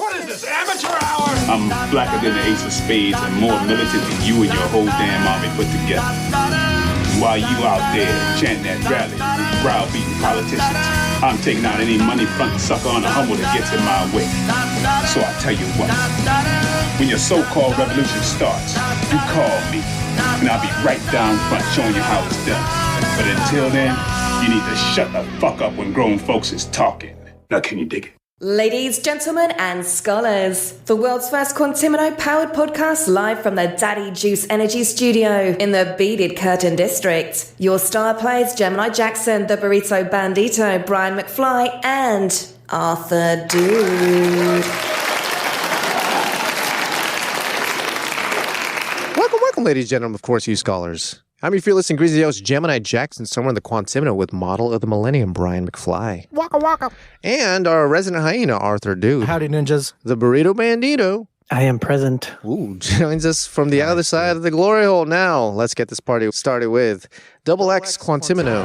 What is this, amateur hour? I'm blacker than the ace of spades and more militant than you and your whole damn army put together. While you out there chanting at rallies, browbeating politicians, I'm taking out any money front sucker on a humble that gets in my way. So I tell you what, when your so-called revolution starts, you call me, and I'll be right down front showing you how it's done. But until then, you need to shut the fuck up when grown folks is talking. Now can you dig it? Ladies, gentlemen, and scholars, the world's first Quantimino-powered podcast live from the Daddy Juice Energy Studio in the beaded Curtin District. Your star players Gemini Jackson, the Burrito Bandito, Brian McFly, and Arthur Dude. Welcome, ladies and gentlemen, of course, you scholars. I'm your fearless and greasy host, Gemini Jackson, somewhere in the Quantimino with model of the millennium, Brian McFly. Waka waka. And our resident hyena, Arthur Dude. Howdy, ninjas. The Burrito Bandito. I am present. Ooh, joins us from the other side of the glory hole now. Let's get this party started with X Quantimino.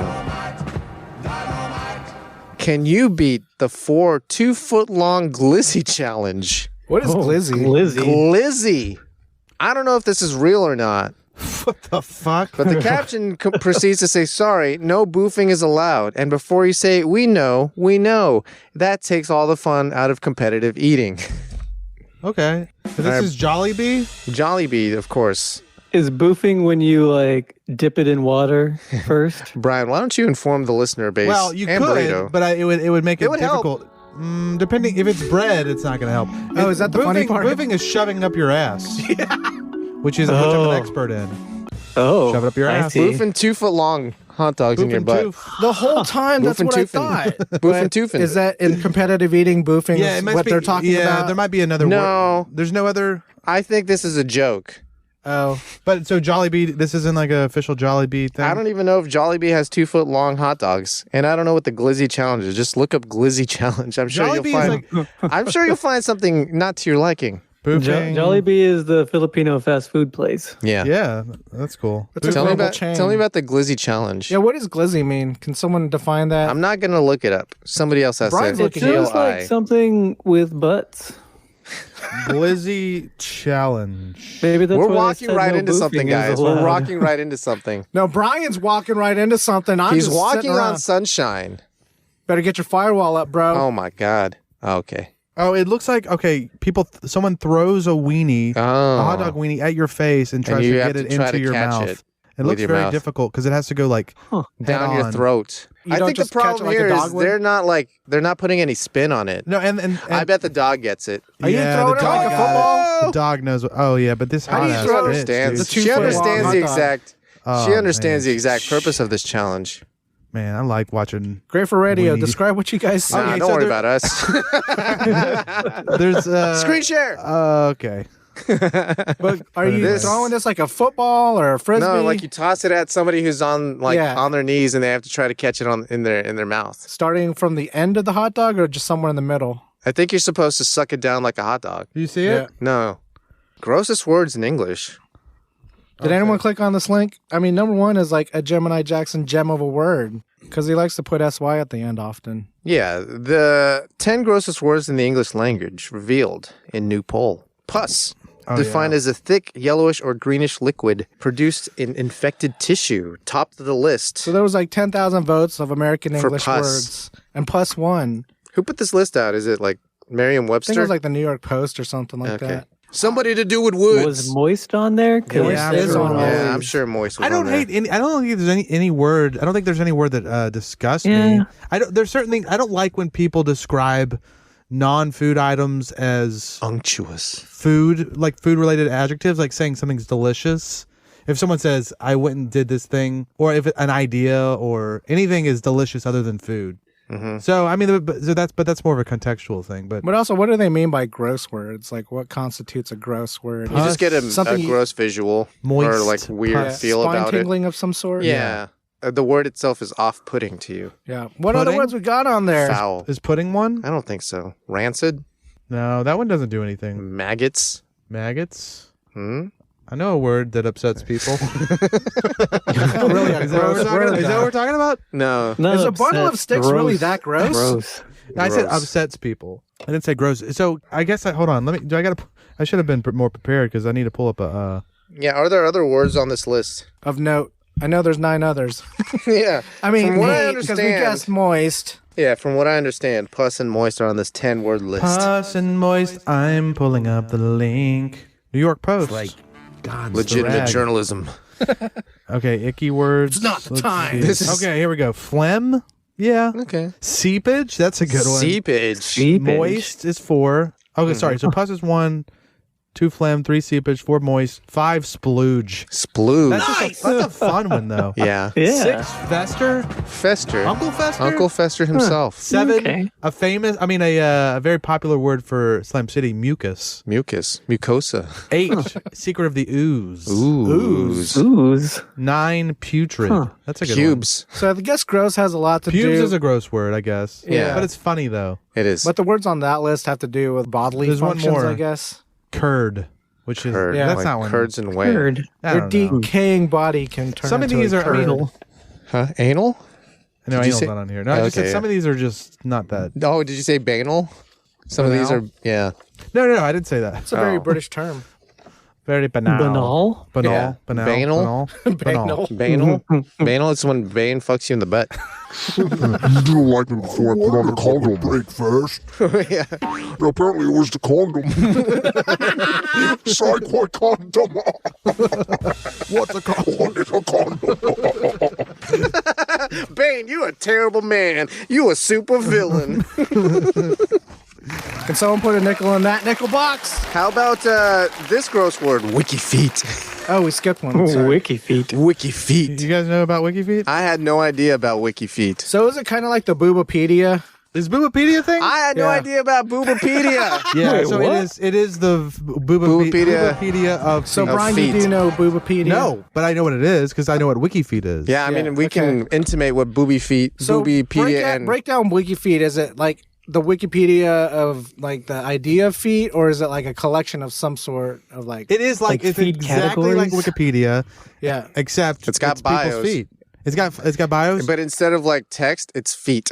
Can you beat the 2-foot-long Glizzy challenge? What is Glizzy? Glizzy. I don't know if this is real or not. What the fuck? But the caption proceeds to say, sorry, no boofing is allowed. And before you say, we know, that takes all the fun out of competitive eating. Okay. So this is Jollibee? Jollibee, of course. Is boofing when you, like, dip it in water first? Brian, why don't you inform the listener base? Well, you and could, Burrito. but it would make it would difficult. Depending, if it's bread, it's not going to help. Oh, is that the funny part? Boofing is shoving up your ass. Which I'm an expert in. Oh. Shove it up your ass. Boofing 2-foot-long hot dogs in your butt. The whole time, that's what I thought. Boofing toofing. Is that in competitive eating, boofing is what they're talking about? Yeah, there might be another word. There's no other. I think this is a joke. Oh. But so Jollibee, this isn't like an official Jollibee thing? I don't even know if Jollibee has 2-foot-long hot dogs. And I don't know what the Glizzy challenge is. Just look up Glizzy challenge. I'm sure Jollibee you'll find I'm sure you'll find something not to your liking. Jollibee is the Filipino fast food place. Yeah. Yeah, that's cool. Tell me about the Glizzy challenge. Yeah, what does Glizzy mean? Can someone define that? I'm not going to look it up. Somebody else has Brian's to. It sounds like something with butts. Glizzy challenge. Maybe that's We're why walking right into something, guys. We're walking right into something. No, Brian's walking right into something. He's just walking on sunshine. Better get your firewall up, bro. Oh, my God. Okay. Oh, it looks like, someone throws a weenie, a hot dog weenie at your face and tries to get it into your mouth. It looks very difficult because it has to go down your throat. I think the problem here is they're not putting any spin on it. No, and I bet the dog gets it. Are you throwing it like a football? The dog knows. But this hot ass understands. She understands the exact. She understands the exact purpose of this challenge. Man, I like watching. Great for radio. Describe what you guys see. Nah, don't worry about us. There's screen share. Okay. But are you throwing this like a football or a frisbee? No, like you toss it at somebody who's on their knees and they have to try to catch it in their mouth. Starting from the end of the hot dog or just somewhere in the middle? I think you're supposed to suck it down like a hot dog. Do you see it? No. Grossest words in English. Did anyone click on this link? I mean, number one is like a Gemini Jackson gem of a word because he likes to put SY at the end often. Yeah, the 10 grossest words in the English language revealed in new poll. Pus, defined as a thick, yellowish, or greenish liquid produced in infected tissue, topped the list. So there was like 10,000 votes of American English words, and Pus won. Who put this list out? Is it like Merriam-Webster? I think it was like the New York Post or something like that. Somebody to do with woods. Was moist on there? I'm sure moist was I don't hate any. I don't think there's any word. I don't think there's any word that disgusts me. I don't like when people describe non-food items as unctuous food, like food-related adjectives, like saying something's delicious. If someone says, "I went and did this thing," or if an idea or anything is delicious other than food. Mm-hmm. So I mean, that's more of a contextual thing. But also, what do they mean by gross words? Like, what constitutes a gross word? You just get a gross visual, moist, or like weird feel about it. Spine tingling of some sort. Yeah. The word itself is off-putting to you. Yeah. What other words we got on there? Foul. Is pudding one? I don't think so. Rancid? No, that one doesn't do anything. Maggots? Maggots? I know a word that upsets people. Really, Is that what we're talking about? No. Is a bundle of sticks really that gross? Gross. I said upsets people. I didn't say gross. So I guess hold on. I should have been more prepared because I need to pull up a. Yeah, are there other words on this list? Of note. I know there's 9 others. Yeah. I mean, from what I because we understand, guessed moist. yeah, from what I understand, pus and moist are on this 10-word list. Pus and moist. I'm pulling up the link. New York Post. Legitimate rag. journalism. Okay, icky words. It's not the Let's time. see. This is- Okay, here we go. Phlegm. Yeah. Okay. Seepage. That's a good one. Seepage. Moist is 4. Okay, sorry. So pus is 1, 2 phlegm, 3 seepage, 4 moist, 5 splooge. Splooge. That's a fun one though. Yeah. Yeah. 6 fester. Fester. Uncle Fester. Uncle Fester himself. 7 Okay. a very popular word for Slime City, mucus. Mucus. Mucosa. 8 secret of the ooze. Ooze. Ooze. 9 putrid. That's a good Cubes. So I guess gross has a lot to one. Pubes do. is a gross word, I guess. Yeah. But it's funny though. It is. But the words on that list have to do with bodily There's one functions, more. I guess. Curd, which is Curd. Yeah. that's like not one. curds and whey. Bird. I Your don't know. decaying body can turn Some of into these a are. I curd. mean, Huh? Anal? no, Did you anal's say- not on here. No, I just said Okay, some of these are just not that. Oh, did you say banal? Some of these are, Banal? yeah. No, I didn't say that. It's a very Oh. British term. Very banal. Banal. Yeah. Banal. Banal. Banal is when Bane fucks you in the butt. You didn't like me before I put on the condom. Break first. Yeah. Apparently it was the condom. Side what condom? What's a What is a condom? Bane, you a terrible man. You a super villain. Can someone put a nickel in that nickel box? How about this gross word, WikiFeet? Oh, we skipped one. Sorry. WikiFeet. WikiFeet. You guys know about WikiFeet? I had no idea about WikiFeet. So is it kind of like the Boobapedia? Is Boobapedia a thing? I had no Yeah. idea about Boobapedia. Yeah, Wait, so what? it is the Boobapedia. Boobapedia of So, feet. Brian, feet. you do know Boobapedia? No, but I know what it is because I know what WikiFeet is. Yeah, I mean, we can intimate what Boobyfeet, So Boobypedia, and break down WikiFeet. Is it like the Wikipedia of like the idea of feet, or is it like a collection of some sort of like? It is like Like it's feet exactly like categories? Wikipedia, Yeah. except It's got people's bios. feet. It's got bios. but instead of like text, it's feet.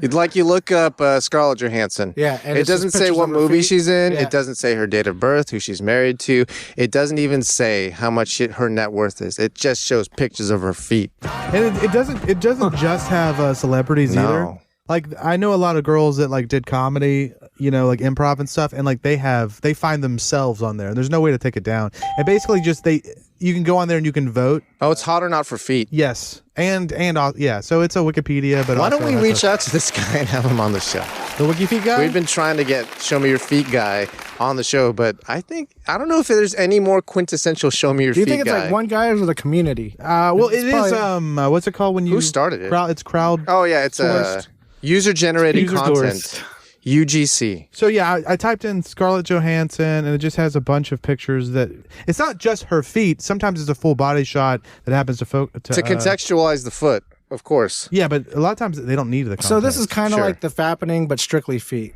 You'd like you look up Scarlett Johansson. Yeah, and it it's just doesn't say pictures what of her movie feet. she's in. Yeah. It doesn't say her date of birth, who she's married to. It doesn't even say how much her net worth is. It just shows pictures of her feet. And it doesn't just have celebrities No. either. Like I know a lot of girls that like did comedy, like improv and stuff, and like they find themselves on there. There's no way to take it down. And basically just you can go on there and you can vote. Oh, it's hot or not for feet. Yes. And yeah, so it's a Wikipedia, but Why also don't we has reach out to this guy and have him on the show? the WikiFeet guy? We've been trying to get Show Me Your Feet guy on the show, but I don't know if there's any more quintessential Show Me Your Do you Feet think it's guy. like one guy or the community? Well, It's it is what's it called when you Who started it? It's crowd. Oh yeah, it's Sourced. user-generated User content. sourced. UGC. So yeah, I typed in Scarlett Johansson, and it just has a bunch of pictures that it's not just her feet. Sometimes it's a full body shot that happens to To contextualize the foot, of course. Yeah, but a lot of times they don't need the context. So this is kind of Sure. like the fappening, but strictly feet.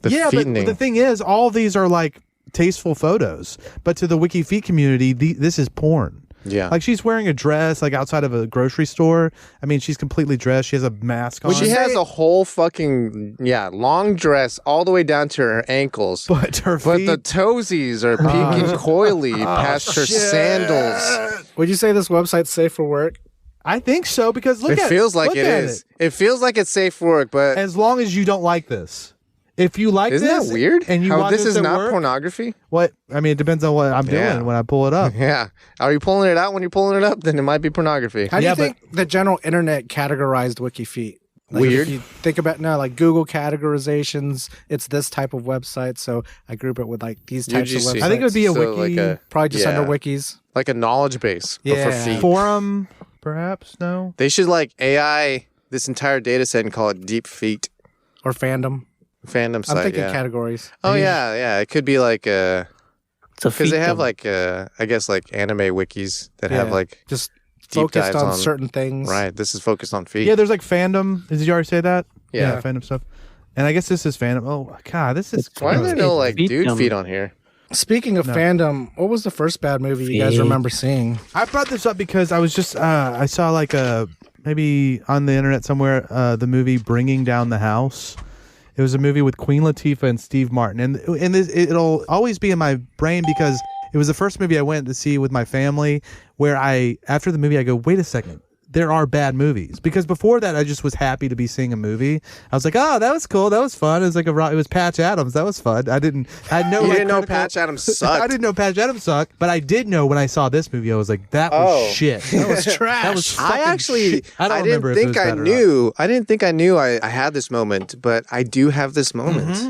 The yeah, but feetening. the thing is, all these are like tasteful photos, but to the WikiFeet community, this is porn. Yeah. Like she's wearing a dress like outside of a grocery store. I mean, she's completely dressed. She has a mask on. Well, she has a whole fucking long dress all the way down to her ankles. but her But feet. the toesies are peeking coyly past her sandals. Would you say this website's safe for work? I think so because look It at feels like look it at is. It feels like it's safe for work, but As long as you don't like this. If you like isn't this, that weird? And you How want this is at not work, pornography? What I mean, it depends on what I'm doing Yeah. when I pull it up. Yeah. Are you pulling it out when you're pulling it up? Then it might be pornography. How do Yeah, you think the general internet categorized WikiFeet? Like Weird. If you think about like Google categorizations, it's this type of website. So I group it with like these types UGC. of websites. I think it would be a So, wiki like probably just yeah. under wikis. like a knowledge base, but for Yeah. feet. forum, perhaps. No, They should like AI this entire data set and call it Deep Feet Or fandom. fandom site. I'm thinking yeah. categories. Oh yeah. It could be like It's a because they have feetdom. like I guess like anime wikis that have Yeah. like Just deep focused dives on certain things. right. This is focused on feet. yeah. There's like fandom. Did you already say that? Yeah. fandom stuff. And I guess this is fandom. Oh God, this is Why are there no like dude Feetdom. feet on here? Speaking of fandom, what was the first bad movie you guys remember seeing? I brought this up because I was just I saw like maybe on the internet somewhere the movie Bringing Down the House. It was a movie with Queen Latifah and Steve Martin, and it'll always be in my brain because it was the first movie I went to see with my family. Where after the movie I go, wait a second. There are bad movies, because before that I just was happy to be seeing a movie. I was like, oh, that was cool, that was fun. It was like it was Patch Adams, that was fun. I didn't know Patch Adams sucked. I didn't know Patch Adams sucked, but I did know when I saw this movie I was like, that was shit. That was trash. That was fucking shit. I didn't think I knew. I didn't think I knew I had this moment, but I do have this moment. Mm-hmm.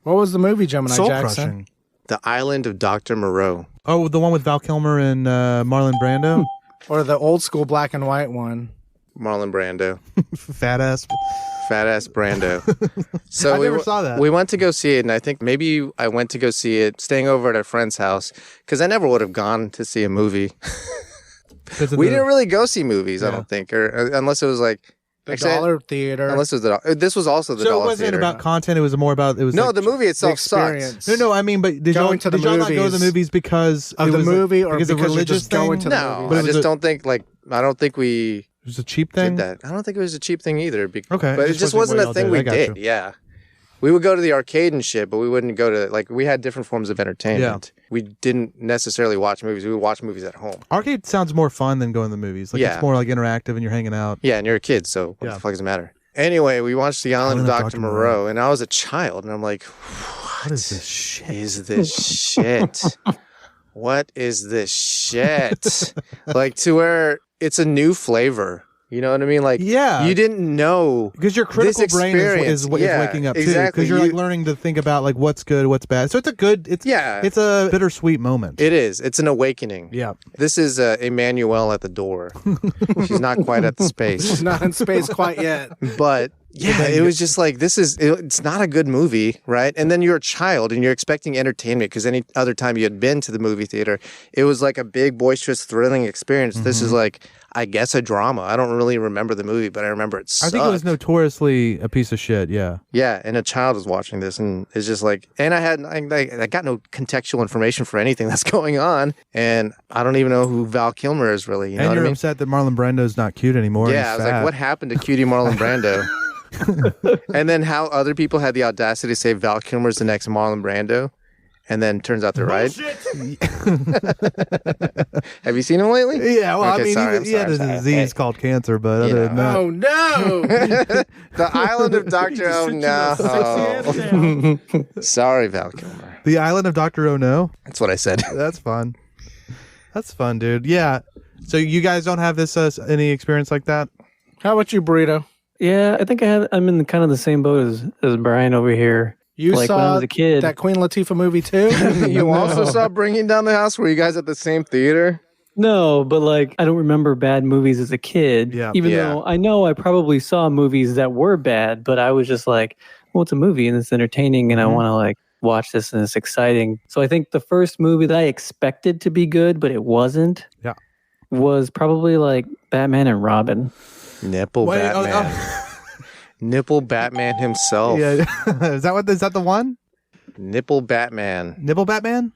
What was the movie, Gemini Soul Jackson? crushing. The Island of Dr. Moreau. Oh, the one with Val Kilmer and Marlon Brando. Or the old school black and white one? Marlon Brando. Fat ass Brando. So I never saw that. We went to go see it, and I think maybe I went to go see it staying over at a friend's house, because I never would have gone to see a movie. We didn't really go see movies, I don't think, or unless it was like The Dollar Theater. Unless it was this was also the So Dollar it wasn't Theater. about content, it was more about No, like, the movie itself experience. sucked. No, I mean, but did y'all Going to the not go to the movies movies because of it the was movie, or because of because you're religious just going thing? to the No, movies? I just don't think I don't think we It was a cheap thing. did that. I don't think it was a cheap thing either. Okay, but it just wasn't what a thing y'all we did. I got did. Yeah, we would go to the arcade and shit, but we wouldn't go to we had different forms of entertainment. We didn't necessarily watch movies. We would watch movies at home. Arcade sounds more fun than going to the movies. Like it's more like interactive and you're hanging out. Yeah, and you're a kid, so what the fuck does it matter? Anyway, we watched The Island of Dr. Moreau, and I was a child, and I'm like, what is this shit? What is this shit? Like, to where it's a new flavor. You know what I mean? Like, you didn't know, because your critical brain is waking up too. Exactly. Because you're like learning to think about like what's good, what's bad. So it's it's a bittersweet moment. It is. It's an awakening. Yeah. This is Emmanuel at the door. She's not quite at the space. She's not in space quite yet. But yeah, it was just like, it's not a good movie, right? And then you're a child and you're expecting entertainment, because any other time you had been to the movie theater, it was like a big, boisterous, thrilling experience. Mm-hmm. This is like, I guess, a drama. I don't really remember the movie, but I remember it sucked. I think it was notoriously a piece of shit, yeah. Yeah, and a child was watching this, and it's just like, and I got no contextual information for anything that's going on, and I don't even know who Val Kilmer is really. You know and what you're I mean? upset that Marlon Brando's not cute anymore. Yeah, I was like, what happened to cutie Marlon Brando? And then how other people had the audacity to say Val Kilmer's the next Marlon Brando, and then turns out they're right. Have you seen him lately? Yeah, well, Okay, I mean, sorry, he had a disease called cancer, but other than that, Oh no! The Island of Dr. Oh no. Sorry, Val Kilmer. the Island of Dr. Oh No. That's what I said. That's fun. That's fun, dude. Yeah. So you guys don't have this any experience like that? How about you, Burrito? Yeah, I think I'm in kind of the same boat as Brian over here. You like saw when I was a kid. that Queen Latifah movie too? You also saw Bringing Down the House? Were you guys at the same theater? No, but like I don't remember bad movies as a kid. Yeah. Even though I know I probably saw movies that were bad, but I was just like, well, it's a movie and it's entertaining, and I want to like watch this and it's exciting. So I think the first movie that I expected to be good, but it wasn't. Yeah. Was probably like Batman and Robin. Nipple Batman. Nipple Batman himself. Yeah. Is that the one? Nipple Batman. Nibble Batman?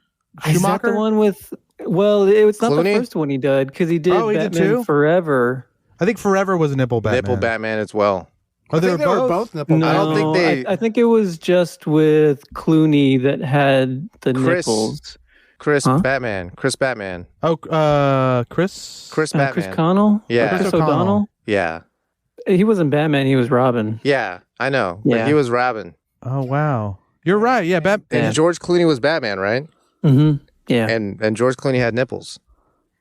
Is that the one with? Well, it's not Clooney? the first one he did, because he did Oh, he did Batman too? Forever. I think Forever was a Nipple Batman. Nipple Batman as well. Oh, I think they were both nipple. No, I don't think they- I think it was just with Clooney that had the nipples. Chris Huh? Batman. Chris Batman. Oh, Chris? Chris Batman. Chris Connell? Yeah. Chris O'Connell. O'Donnell? Yeah. He wasn't Batman, he was Robin. Yeah, I know. But Yeah. he was Robin. Oh, wow. You're right. Yeah, And Yeah. George Clooney was Batman, right? Mm-hmm. Yeah. And George Clooney had nipples.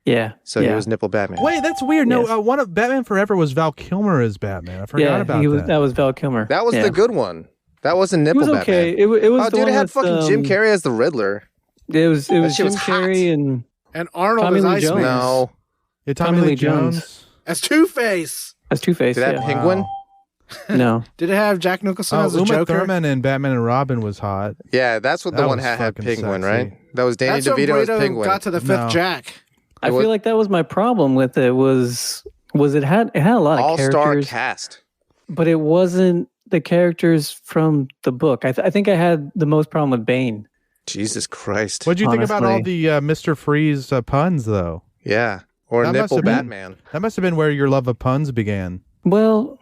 Yeah. So yeah. he was Nipple Batman. Wait, that's weird. No, Yes. one of Batman Forever was Val Kilmer as Batman. I forgot about that. That was Val Kilmer. That was Yeah. the good one. That wasn't It Nipple was okay. Batman. It was Oh, the dude, one it had with, fucking Jim Carrey as the Riddler. It was shit Jim was hot. Carrey and Arnold Tommy as Lee Iceman. Jones. No. Yeah, Tommy Lee Jones. As Two-Face. as Two-Face. Did that Yeah. Penguin? No. Did it have Jack Nicholson Oh, as a Uma Joker? Thurman and Batman and Robin was hot. Yeah, that's what the That one was had fucking Penguin, sexy. right? That was Danny That's when DeVito as Burrito Penguin. got to the fifth No. Jack. I feel like that was my problem with it was it had a lot of All-star characters, cast. but it wasn't the characters from the book. I think I had the most problem with Bane. Jesus Christ. What'd you think about all Honestly. the Mr. Freeze puns, though? Yeah. Or That must Nipple have been- Batman. That must have been where your love of puns began. Well,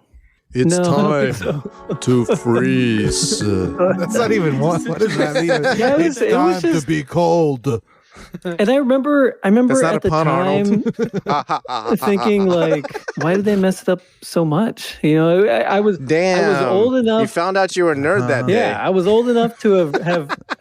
It's no, I don't think time to freeze. That's not even one. What does that mean? Yeah, it was Time just- to be cold. And I remember That's not at a the pun, time thinking like, why did they mess it up so much? You know, I was Damn. I was old enough. You found out you were a nerd that day. Yeah, I was old enough to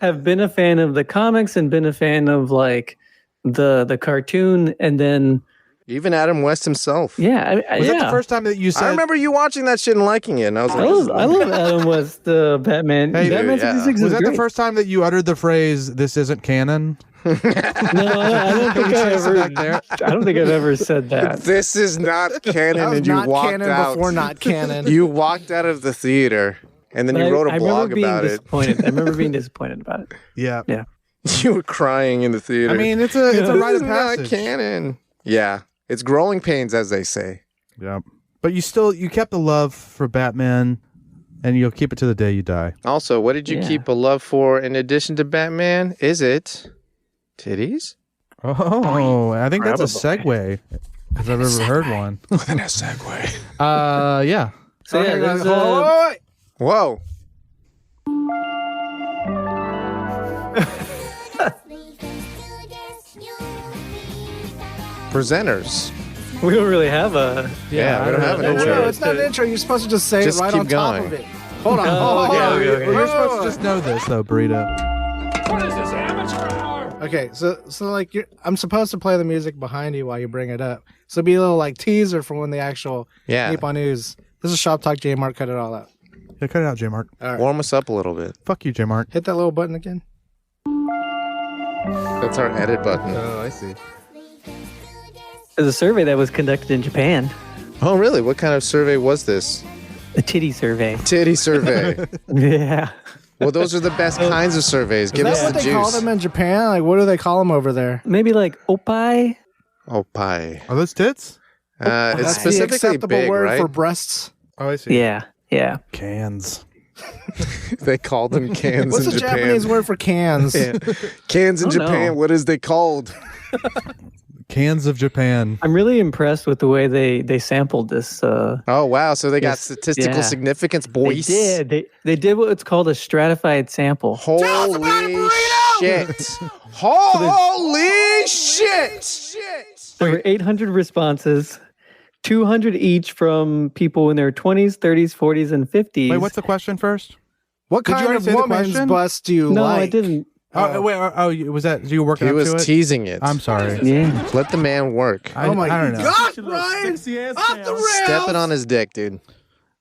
have been a fan of the comics and been a fan of like the cartoon, and then Even Adam West himself. yeah, Was that the first time that you said? I remember you watching that shit and liking it. And I was like, I love Adam West, Batman. Hey, Batman yeah. 66 Was is that great. the first time that you uttered the phrase "This isn't canon"? No, I don't think I ever. I don't think I've ever said that. this is not canon. That was And you not walked canon out. before not canon. You walked out of the theater and then But you wrote I a blog remember being about it. disappointed. I remember being disappointed about it. Yeah. Yeah. You were crying in the theater. I mean, it's a this rite is of not passage. canon. Yeah. It's growing pains, as they say. Yeah. But you kept the love for Batman, and you'll keep it to the day you die. Also, what did you Yeah. keep a love for in addition to Batman? Is it titties? Oh, I think that's a segue. If I've ever heard one. Within a segue. Yeah. So yeah, there's Whoa. Presenters. we don't really have a. Yeah, we don't have an No, intro. it's not an intro. You're supposed to just say Just it right keep on top going. of it. Hold on. Oh, hold okay, on. okay, okay. You're supposed to just know this, though, Burrito. Okay, so like I'm supposed to play the music behind you while you bring it up. So it'd be a little like teaser for when the actual Yeah. Nippon News. This is Shop Talk J Mark. Cut it all out. Yeah, cut it out, J Mark. All right. Warm us up a little bit. Fuck you, J Mark. Hit that little button again. That's our edit button. Oh, I see. There's a survey that was conducted in Japan. Oh, really? What kind of survey was this? A titty survey. Titty survey. Yeah. Well, those are the best kinds of surveys. Give Is us that the what they call juice. them in Japan? Like, what do they call them over there? Maybe like opai. Oh, pie. Are those tits? It's That's the specifically acceptable big, word right? for breasts. Oh, I see. Yeah. Yeah. Cans. They call them cans What's in the Japan. Japanese word for cans? Yeah. Cans in Oh, no. Japan, what is they called? Cans of Japan. I'm really impressed with the way they sampled this. Oh, wow. So they got Yes. statistical Yeah. significance, They boys. did. They did what's called a stratified sample. Holy shit. Holy shit. There were 800 responses, 200 each from people in their 20s, 30s, 40s, and 50s. Wait, what's the question first? What Did you kind already of say the woman's question? bust do you No, like? I didn't. Oh, wait. Was that you were working He up was to it? teasing it. I'm sorry. Yeah. Let the man work. I don't know. God, Ryan! Off the rails! Stepping on his dick, dude.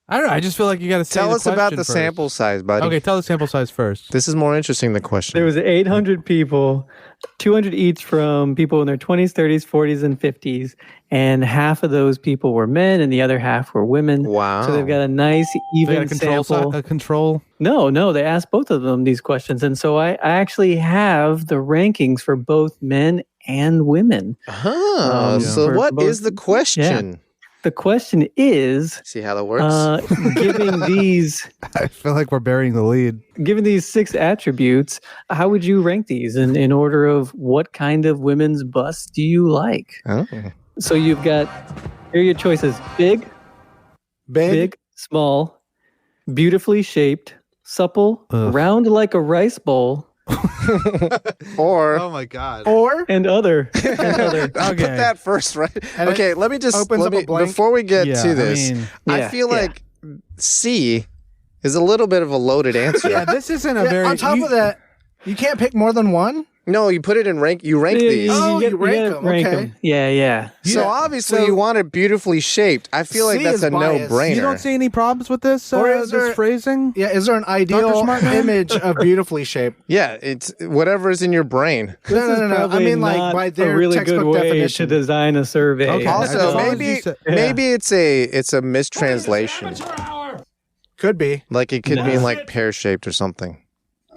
I don't know. I just feel like you got to say Tell the us about question the first. sample size, buddy. Okay, tell the sample size first. This is more interesting than the question. There was 800 people, 200 each from people in their 20s, 30s, 40s, and 50s. And half of those people were men and the other half were women. Wow. So they've got a nice They got even a control. sample. A control. No, they asked both of them these questions. And so I actually have the rankings for both men and women. Huh. So for what both- is the question? The question is, See how that works? given these I feel like we're burying the lead. given these 6 attributes, how would you rank these in order of what kind of women's busts do you like? Oh. So you've got, here are your choices: big, big, small, beautifully shaped, supple, Ugh. round like a rice bowl, Or Oh my god. Or and other. And other. I'll put Okay. that first, right? And Okay, let me just opens let up me, a blank. before we get Yeah, to this. I Yeah, feel yeah. like C is a little bit of a loaded answer. Yeah, this isn't a very. on top of that, you can't pick more than one? No, you put it in rank. You rank Yeah, these. Oh, you rank gotta 'em, okay. 'em. Yeah, yeah. So Yeah, obviously so- you want it beautifully shaped. I feel like C that's is a biased. no-brainer. You don't see any problems with this? Or is this there- phrasing? Yeah, is there an ideal Smartman? image of beautifully shaped? Yeah, it's whatever is in your brain. No. I Probably mean, like, not by a their really good textbook way definition. to design a survey. Okay. As Also, long as maybe you said- maybe it's a mistranslation. Could be. Like it could No. mean like pear-shaped or something.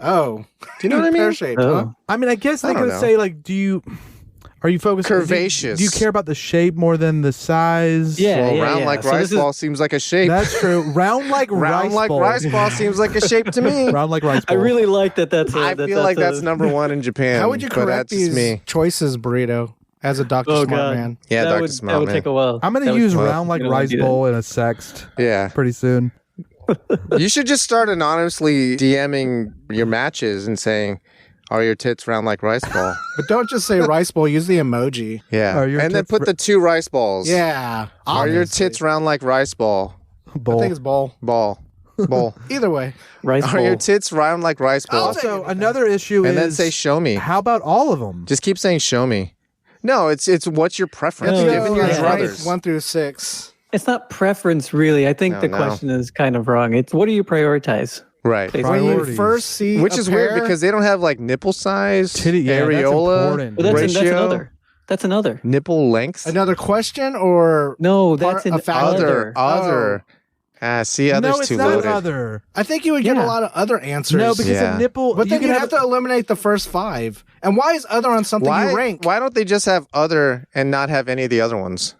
Oh. Do you know what I mean? Pear-shaped, huh? Oh. I mean, I guess they I don't could know. say like, do you? Are you focused? Curvaceous. Do you care about the shape more than the size? Yeah, Well, yeah, round yeah. like So rice this is- ball seems like a shape. That's true. Round like Round rice like ball. rice ball seems like a shape to me. Round like rice I ball. really like that. I feel like that's number one in Japan. How would you but correct that's just these me. choices, Burrito, as a Dr. Oh, Smart God. man? Yeah, that Dr. would, Smart that would Man. take a while. I'm That gonna would- use well, round like you don't wanna rice do that. bowl in a sext Yeah. pretty soon. You should just start anonymously DMing your matches and saying, "Are your tits round like rice ball?" But don't just say rice bowl. Use the emoji. Yeah, Are your and then tits put the 2 rice balls. Yeah. Are your obviously. tits round like rice ball? I Bowl. think it's bowl. Bowl. Either way. Rice Are your bowl. tits round like rice ball? Also, another issue And is then say, "Show me." how about all of them? Just keep saying, "Show me." No, it's what's your preference? No, Given your yeah. druthers. 1 through 6. It's not preference, really. I think No, the no. question is kind of wrong. It's what do you prioritize? Right. Basically. When you Priorities. first see Which a is weird pair- because they don't have like nipple size, Titty, yeah, that's areola, important. But that's ratio, another. That's another. nipple length. another question or No, Part- that's an a factor. Other. See, other's No, it's too not loaded. other. I think you would get a Yeah. lot of other answers. No, because Yeah. a nipple. but then you you can have to eliminate the first 5. And why is other on something Why? you rank? Why don't they just have other and not have any of the other ones?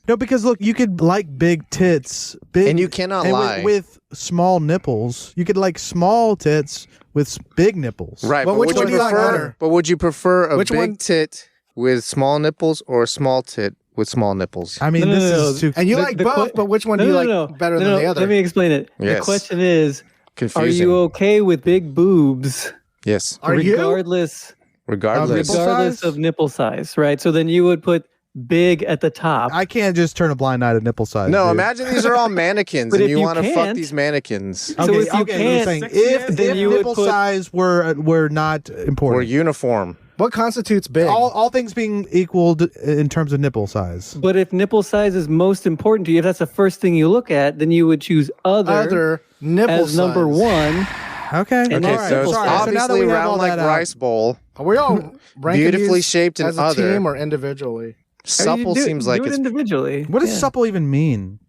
No, because look, you could like big tits, big, And you cannot and lie. with small nipples. You could like small tits with big nipples. Right, But but which would one you do you like prefer? better? But would you prefer a Which big one- tit with small nipples or a small tit with small nipples? I mean, No, no, this no, is too. And you The- like the both, que- but which one do you like better than the other? Let me explain it. Yes. The question is, Confusing. are you okay with big boobs Yes. Are you? regardless Regardless. Nipple regardless size? of nipple size, right? So then you would put big at the top. I can't just turn a blind eye to nipple size. No, dude. imagine these are all mannequins But and if you you want to fuck can't- these mannequins. So Okay, if you okay, can't, saying if then you would nipple put- size were not Or important, uniform. What constitutes big? all things being equal in terms of nipple size. But if nipple size is most important to you, if that's the first thing you look at, then you would choose other nipple as number size. 1. Okay, And Okay, that's so it's simple. Sorry, so now that obviously we have round all like that out- rice bowl. Are we all ranking Beautifully these shaped and as a other. team or individually? Supple seems like do it it's, individually. What does Yeah. supple even mean?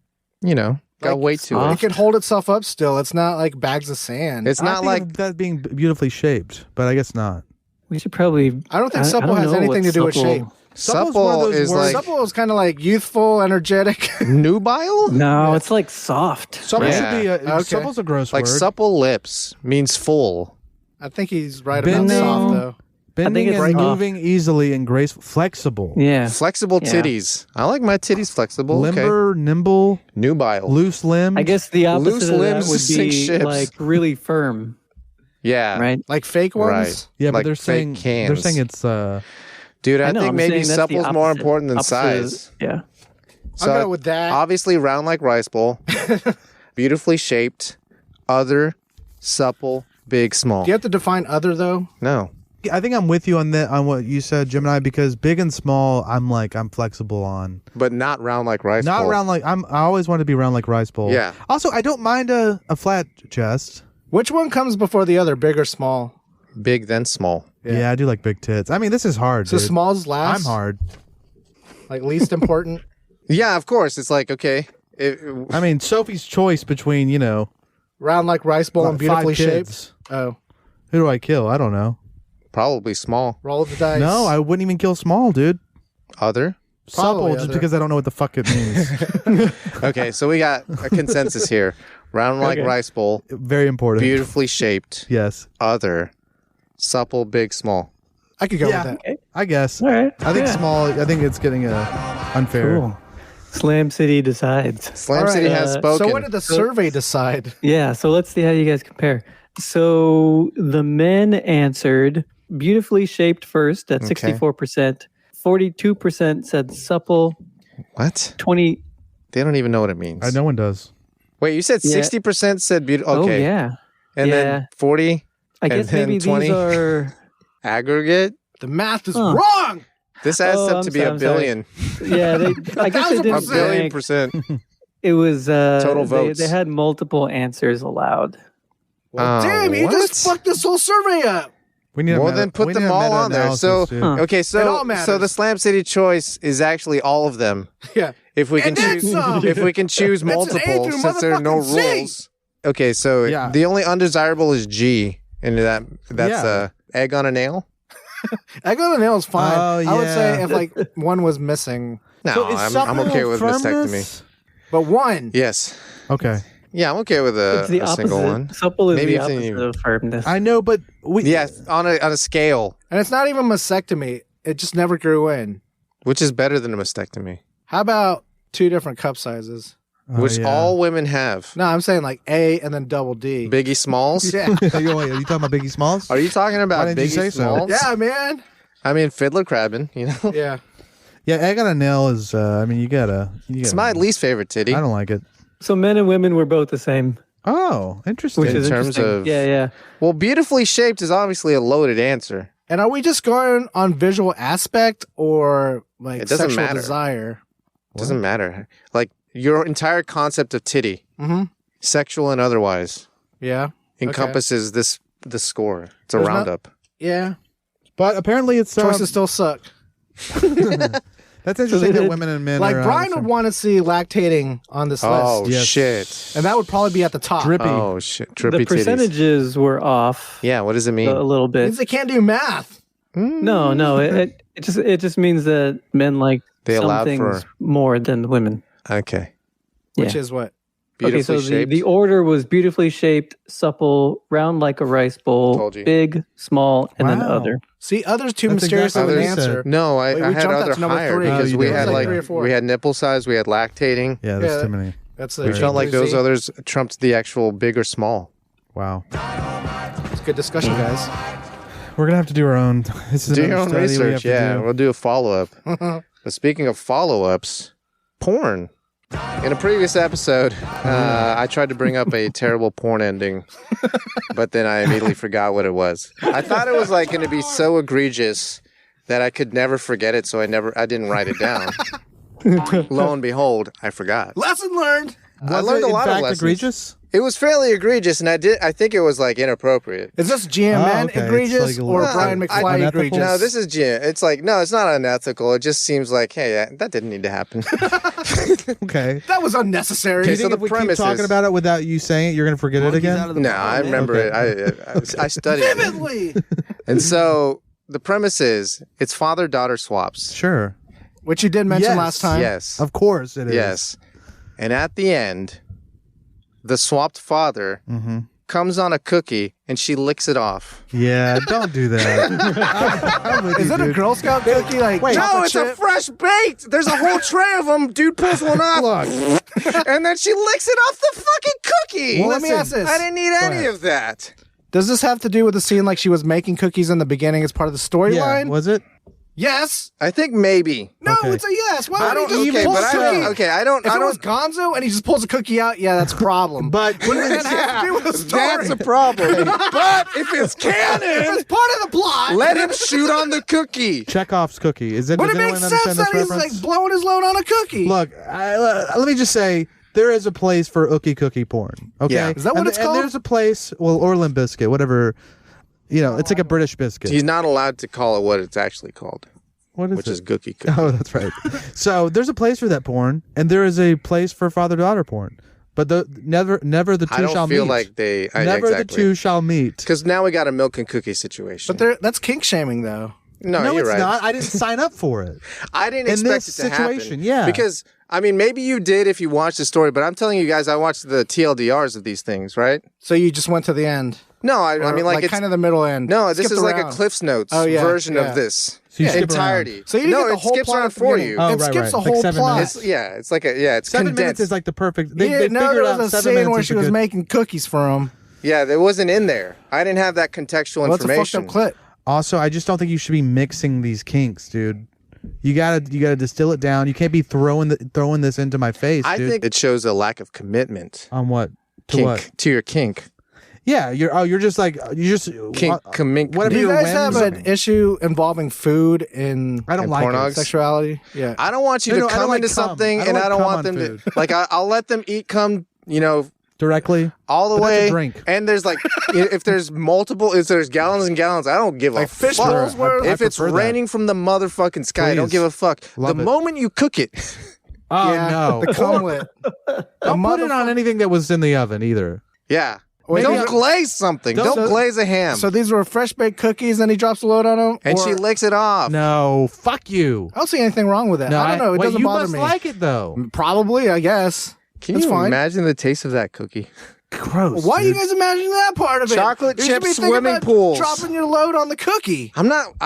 got Like, weight to It it. can hold itself up still. It's not like bags of sand. It's I not think like of that being beautifully shaped, but I guess not. We should probably. I don't think supple don't has know anything what to do with supple- shape. Supple's one of supple those is words- like Supple is kind of like youthful, energetic. nubile? No, it's like soft. Supple Yeah. should be a, Okay. supple's a gross Like word. supple lips means full. I think he's right Bending. about soft though. Bending it's and soft. moving easily and graceful, flexible, Yeah. Flexible Yeah. titties. I like my titties flexible. limber, nimble, Okay. Nubile. loose limbed. I guess the opposite Loose of that limbs would sink be ships. like really firm, Yeah. right? Like fake ones. Right. Yeah, but like they're fake saying cans. they're saying it's Dude, I know, think I'm maybe saying that's the supple's more opposite- important than opposite of- size. Yeah. I'll go with that. Obviously round like rice bowl. Beautifully shaped. Other. Supple. Big, small. Do you have to define other though? No. I think I'm with you on that on what you said, Gemini, because big and small, I'm flexible on. But not round like rice Not bowl. round like I always want to be round like rice bowl. Yeah. Also, I don't mind a flat chest. Which one comes before the other, big or small? Big then small. Yeah. I do like big tits. I mean, this is hard. So dude. small's last. I'm hard. Like least important. Yeah, of course. It's like, okay. I mean, Sophie's choice between Round like rice bowl and beautifully 5 shaped. kids. Oh, Who do I kill? I don't know. probably small. roll the dice. No, I wouldn't even kill small, dude. Other. Supple, Probably just other. because I don't know what the fuck it means. Okay, so we got a consensus here. Round like Okay. rice bowl. Very important. Beautifully shaped. Yes, Other. Supple, big, small. I could go Yeah. with that. I guess. All right. I think Yeah. small. I think it's getting unfair. Cool. Slam City decides. Slam All right, City has spoken. So what did the survey decide? Yeah, so let's see how you guys compare. So the men answered beautifully shaped first at 64%. 42% said supple. What? 20. They don't even know what it means. No one does. Wait, you said Yeah. 60% said beautiful. Okay. Oh yeah. And Yeah. then 40 I And guess then maybe 20. these are. aggregate. The math is Huh. wrong. This adds Oh, up I'm to be sorry, a I'm sorry. billion. Yeah, I guess they 1,000%. didn't A billion rank. percent. It was Total votes. They had multiple answers allowed. Well, damn, you just fucked this whole survey up. We need a Well, meta- then put we them need a all on there. meta-analysis, So, dude. Huh. okay, It all so matters. the Slam City choice is actually all of them. Yeah. If we can And then choose, some. if we can choose That's an A multiple, through since there are no motherfucking Z. rules. Okay, so Yeah. the only undesirable is G, and that's Yeah. egg on a nail. Egg on the nail is fine. Oh, I would say yeah. if like one was missing, No, So is I'm supple okay with firmness? mastectomy. but one. Yes. Okay. Yeah, I'm okay with It's the a opposite. single one. Supple is Maybe the it's in opposite you. of firmness. I know, but we. Yes, on a scale, And it's not even mastectomy. It just never grew in. which is better than a mastectomy, How about 2 different cup sizes? which yeah. all women have. No, I'm saying like A and then double D. Biggie Smalls? Yeah. Wait, are you talking about Biggie Smalls? Are you talking Why about didn't you Biggie say so? Smalls? Yeah, man. I mean, fiddler crabbing, you know? Yeah. Yeah, egg on a nail is. I mean, you gotta. It's my least favorite titty. I don't like it. So men and women were both the same, Oh, interesting. which In is terms interesting. of- Yeah. Well, beautifully shaped is obviously a loaded answer. And are we just going on visual aspect or like It doesn't sexual matter. desire? Doesn't matter. Like, your entire concept of titty, Mm-hmm. sexual and otherwise, Yeah. encompasses this score. It's a There's not- roundup. Yeah. But apparently, it's Choices still suck. that's interesting they that did- women and men Like are Brian would want to see lactating on this Oh, list. Yes. shit. And that would probably be at the top. drippy. Oh, shit. Trippy The titties. percentages were off Yeah, what does it mean? a little bit. Means they can't do math. No. It just means that men like They some allowed things for- more than women. Okay. Which Yeah. is what? Beautifully okay, so shaped. the order was beautifully shaped, supple, round like a rice bowl, Told you. big, small, and then Wow. other. See, others too That's mysterious of an exactly what he answer. said. No, I Wait, we had jumped that other to number higher 3. because Oh, you we did. had Like like 3 or 4. we had nipple size, we had lactating. Yeah, there's Yeah. too many. That's We felt like those others trumped the actual big or small. Wow. It's good discussion, guys. We're gonna have to do our own. This is Do another your own study we have research. to Yeah, do. we'll do a follow up. But speaking of follow ups, porn. In a previous episode, I tried to bring up a terrible porn ending, but then I immediately forgot what it was. I thought it was like going to be so egregious that I could never forget it, so I didn't write it down. Lo and behold, I forgot. Lesson learned. I Was learned it, a lot in of fact, lessons. egregious? It was fairly egregious, and I think it was like inappropriate. Is this GMN Oh, okay. egregious It's like a or little- Brian McFly unethical? egregious? No, this is Jim. It's like, no, it's not unethical. It just seems like, hey, that didn't need to happen. Okay. That was unnecessary. Do you so think the if we keep premise talking is- about it without you saying it, you're gonna forget it again? No, I remember it. I studied it. Vividly. And so the premise is it's father-daughter swaps. Sure. Which you did mention Yes. last time. Yes. Of course it is. Yes. And at the end, the swapped father comes on a cookie and she licks it off. Yeah. Don't do that. I'm with Is you, it a dude. Girl Scout cookie? Like Wait. chocolate No, it's a chip? fresh baked. There's a whole tray of them. Dude pulls one off. And then she licks it off the fucking cookie. Well, let me ask this. I didn't need any of that. Does this have to do with the scene like she was making cookies in the beginning as part of the Yeah. storyline? Was it? Yes. I think maybe. No, Okay. it's a yes. Why I would don't. he just Okay, pull but a I cookie? don't. Okay, I don't. If I it was don't. Gonzo and he just pulls a cookie out, yeah, that's a problem. But What does that have to do with the story? That's a problem. But if it's If canon, it's part of the plot, let him shoot on the cookie. Chekhov's cookie. Is it? would Does it make anyone sense understand that this he's reference? like blowing his load on a cookie? Look, let me just say there is a place for ookie cookie porn. Okay, Yeah. Is that what and, it's and called? there's a place, well, Orland biscuit, whatever. You know, it's like a British biscuit. He's not allowed to call it what it's actually called, What is which it? is cookie cookie. Oh, that's right. So there's a place for that porn, and there is a place for father-daughter porn. But never the two I shall don't feel meet. like they. Never the two shall meet. Because now we got a milk and cookie situation. But that's kink shaming, though. no, No, you're it's right. not. I didn't sign up for it. I didn't In expect this it to situation, happen. yeah. Because I mean, maybe you did if you watched the story, but I'm telling you guys, I watched the TLDRs of these things, right? So you just went to the end. No, I Or, mean, like it's kind of the middle end. no. This Skipped is like a around. Cliff's Notes Oh, yeah, version yeah. of this So you skip entirety. So you didn't no, get the it whole skips plot around at the for beginning. you. Oh, It right, skips right. the Like whole 7 plot. minutes. It's like it's 7 condensed. minutes is like the perfect. They Yeah, they no, figured there out was a 7 scene minutes where is she a was good- making cookies for him. Yeah, it wasn't in there. I didn't have that contextual Well, it's a fucked information. up clip. Also, I just don't think you should be mixing these kinks, dude. You gotta distill it down. You can't be throwing this into my face, I dude. think it shows a lack of commitment. On what? To Kink what? to your kink. Yeah, you're just like you just Kink, commink. whatever Do you your guys have whims. an issue involving food in I don't and like porn it. dogs? sexuality? Yeah. I don't want you No, to I don't come like into cum. something, I don't and like I don't cum want on them food. to like. I'll let them eat cum. You know, Directly all the But that's a way. drink. And there's like, if there's there's gallons and gallons, I don't give a Like fish fuck. bowls worth? If I it's prefer that. raining from the motherfucking sky, I don't Please. give a fuck. Love the it. moment you cook it, Oh yeah, no! the cumlet. Don't put it on anything that was in the oven either. yeah. Don't glaze something. Don't glaze a ham. So these were fresh baked cookies, and he drops a load on them, and she licks it off. No, fuck you. I don't see anything wrong with that. No, I don't know. It doesn't bother me. You must like it though. Probably, I guess. Can you imagine the taste of that cookie? Gross. Why are you guys imagining that part of it? Chocolate You chip should be thinking swimming about pools. Dropping your load on the cookie. I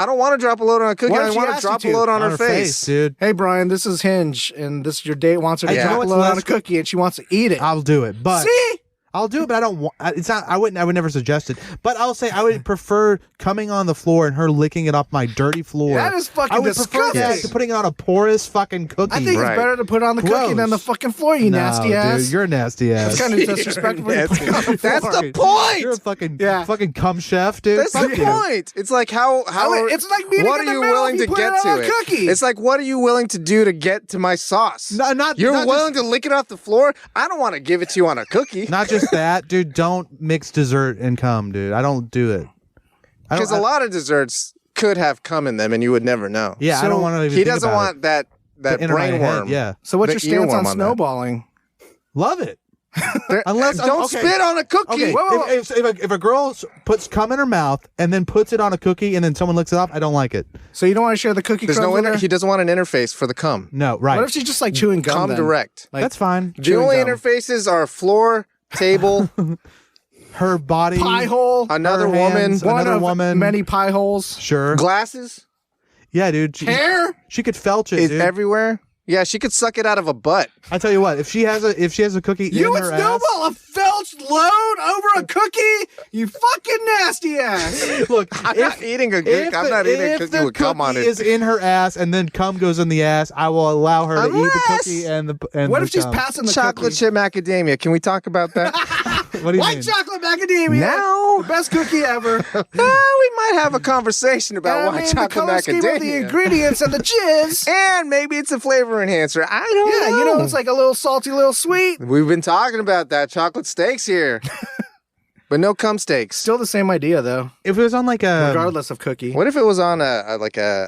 don't want to drop a load on a cookie. What I if she want to asked drop a you to? load on her face. dude. Hey, Brian, this is Hinge, and your date wants her to Hey, drop you a know what's load on less- a cookie, and she wants to eat it. I'll do it, but See? I'll do it, but I don't want. It's not. I would never suggest it. But I'll say I would prefer coming on the floor and her licking it off my dirty floor. That is fucking I would prefer disgusting. that to putting it on a porous fucking cookie. I think it's better to put it on the cookie than the fucking floor, you nasty ass. Dude, you're a nasty ass. It's kind of disrespectful. That's the point. You're a fucking cum chef, dude. That's the point. It's like how it's like meeting what in are the you middle willing if to you put get it on to a it? cookie. It's like what are you willing to do to get to my sauce? No, You're not willing to lick it off the floor? I don't want to give it to you on a cookie. Not just that, dude. Don't mix dessert and cum, dude. I don't do it. Because a lot of desserts could have cum in them and you would never know. Yeah, I don't want to even He think doesn't about want that To enter my brain head, worm. yeah. So what's The your stance on earworm that. snowballing? Love it. Unless don't okay. spit on a cookie. Okay, if a girl puts cum in her mouth and then puts it on a cookie and then someone licks it off, I don't like it. So you don't want to share the cookie There's crumbs no with her? he doesn't want an interface for the cum. No, right. What if she's just like chewing gum? Cum then? direct. Like, That's fine. The chewing only gum. interfaces are floor, table, Her body, pie hole. another her woman, hands, One another of woman. many pie holes. Sure. glasses Yeah, dude. Hair. She could felch it, is dude. everywhere. Yeah, she could suck it out of a butt. I tell you what, if she has a cookie You in would her ass, snowball a felched load over a cookie? You fucking nasty ass. look, I'm not eating a cookie. I'm not eating a cookie with cum on it. If the cookie is in her ass and then cum goes in the ass, I will allow her to eat the Unless- cookie and the and What the if she's cum. passing the Chocolate cookie? chip macadamia. Can we talk about that? What do you White mean? chocolate macadamia. Now? The best cookie ever. We might have a conversation about I white mean, the chocolate color scheme of the macadamia. ingredients and the jizz. And maybe it's a flavor enhancer. I don't Yeah, know. you know, it's like a little salty, little sweet. We've been talking about that. Chocolate steaks here. But no cum steaks. Still the same idea, though, If it was on like a regardless of cookie. What if it was on a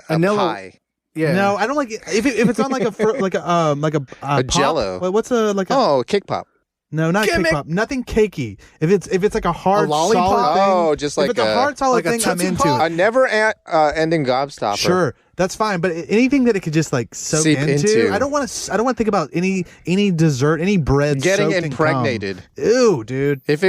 Vanilla- pie? Yeah. No, I don't like it. If it's on like a like a pop, Jello. What's a like a Oh, cake pop. no, not Gimmick. cake pop. Nothing cakey. If it's like a hard lollipop? solid thing. Oh, just like if it's a hard solid like a thing, I'm Tootsie into Pop? it. a never ending gobstopper. Sure, that's fine. But anything that it could just like soak Seep into. I don't want to. I don't want to think about any dessert, any bread Getting soaked in cum. impregnated. Ew, dude. If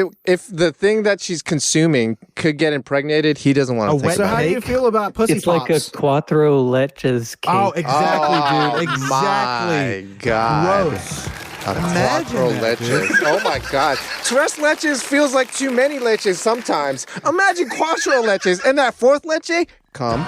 the thing that she's consuming could get impregnated, he doesn't want A to think wet So about how it. do you cake? feel about pussy It's pops? like a Cuatro Leches cake. Oh, exactly, Oh, dude. Exactly. My God. Gross. A Imagine Cuatro that, leches. Oh my God. Tres leches feels like too many leches sometimes. Imagine cuatro leches. And that fourth leche? Come.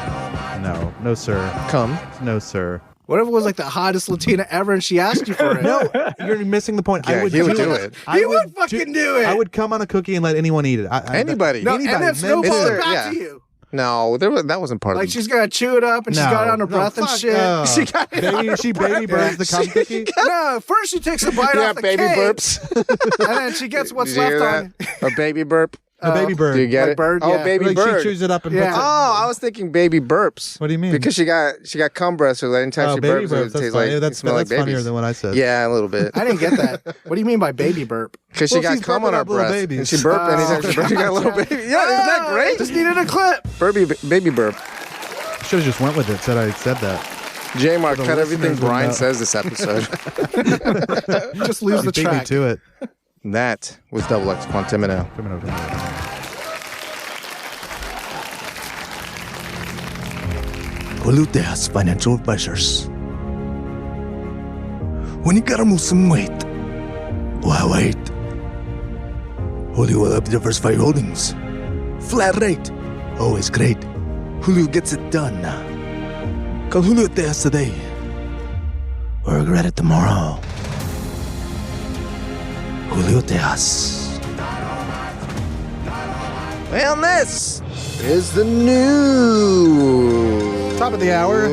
No, sir. Come. No, sir. What if it was like the hottest Latina ever and she asked you for it? No, you're missing the point. Yeah, I would he would do it. He would fucking do it. I would come on a cookie and let anyone eat it. Anybody. No, Anybody. and then snowball Is it there- back yeah. to you. No, that wasn't part Like of the... she's gonna chew it up and she's got it on her breath and fuck, shit. She got it on her She baby birds the cum cookie. No, first she takes a bite Yeah, off the baby cake, burps. and then she gets what's Did you hear left that? on. A baby burp. A baby bird. Do you get Like it? bird, Oh, yeah. baby Like bird. she chews it up and Yeah. puts it. Oh, I was thinking baby burps. What do you mean? Because she got cum breath, so anytime Oh, she baby burps, burps. it That's tastes funny. like That's it smell like funnier babies. than what I said. Yeah, a little bit. I didn't get that. What do you mean by baby burp? Because she Well, got she's cum burping on her up little breath, babies. and she burped anytime she burped. She got a little baby. Yeah, isn't that Oh, great? Just needed a clip. Baby burp. Should have just went with it. Said I said that. J-Mark, For the cut everything listeners would Brian know. says this episode. You just lose the You beat me track. to it. That was double X Quantimino. Coming over. Oluteas Financial Advisors. When you gotta move some weight, why wait? Julio will have diversified holdings. Flat rate, always great. Julio gets it done. Call Julio Tejas today, or regret it tomorrow. Julio Tejas. And this is the news. Top of the hour.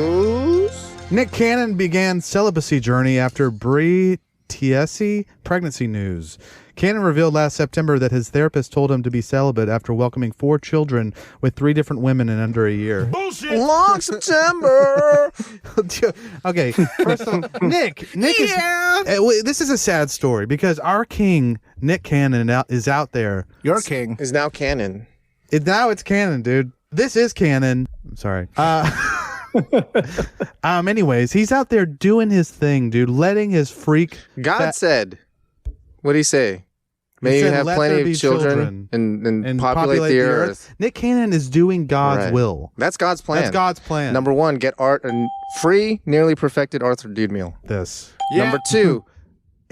Nick Cannon began celibacy journey after Brie Tiesi pregnancy news. Cannon revealed last September that his therapist told him to be celibate after welcoming 4 children with 3 different women in under a year. Bullshit. Long September. Okay, first of all, Nick is... this is a sad story because our king, Nick Cannon, is out there. Your king. Is now canon. Now it's canon, dude. This is canon. I'm sorry. Anyways, he's out there doing his thing, dude, letting his freak... God said... What'd he say? May you have plenty of children and populate the earth. Nick Cannon is doing God's will. That's God's plan. That's God's plan. Number 1, get art and free, nearly perfected Arthur Dude meal. This. Number 2,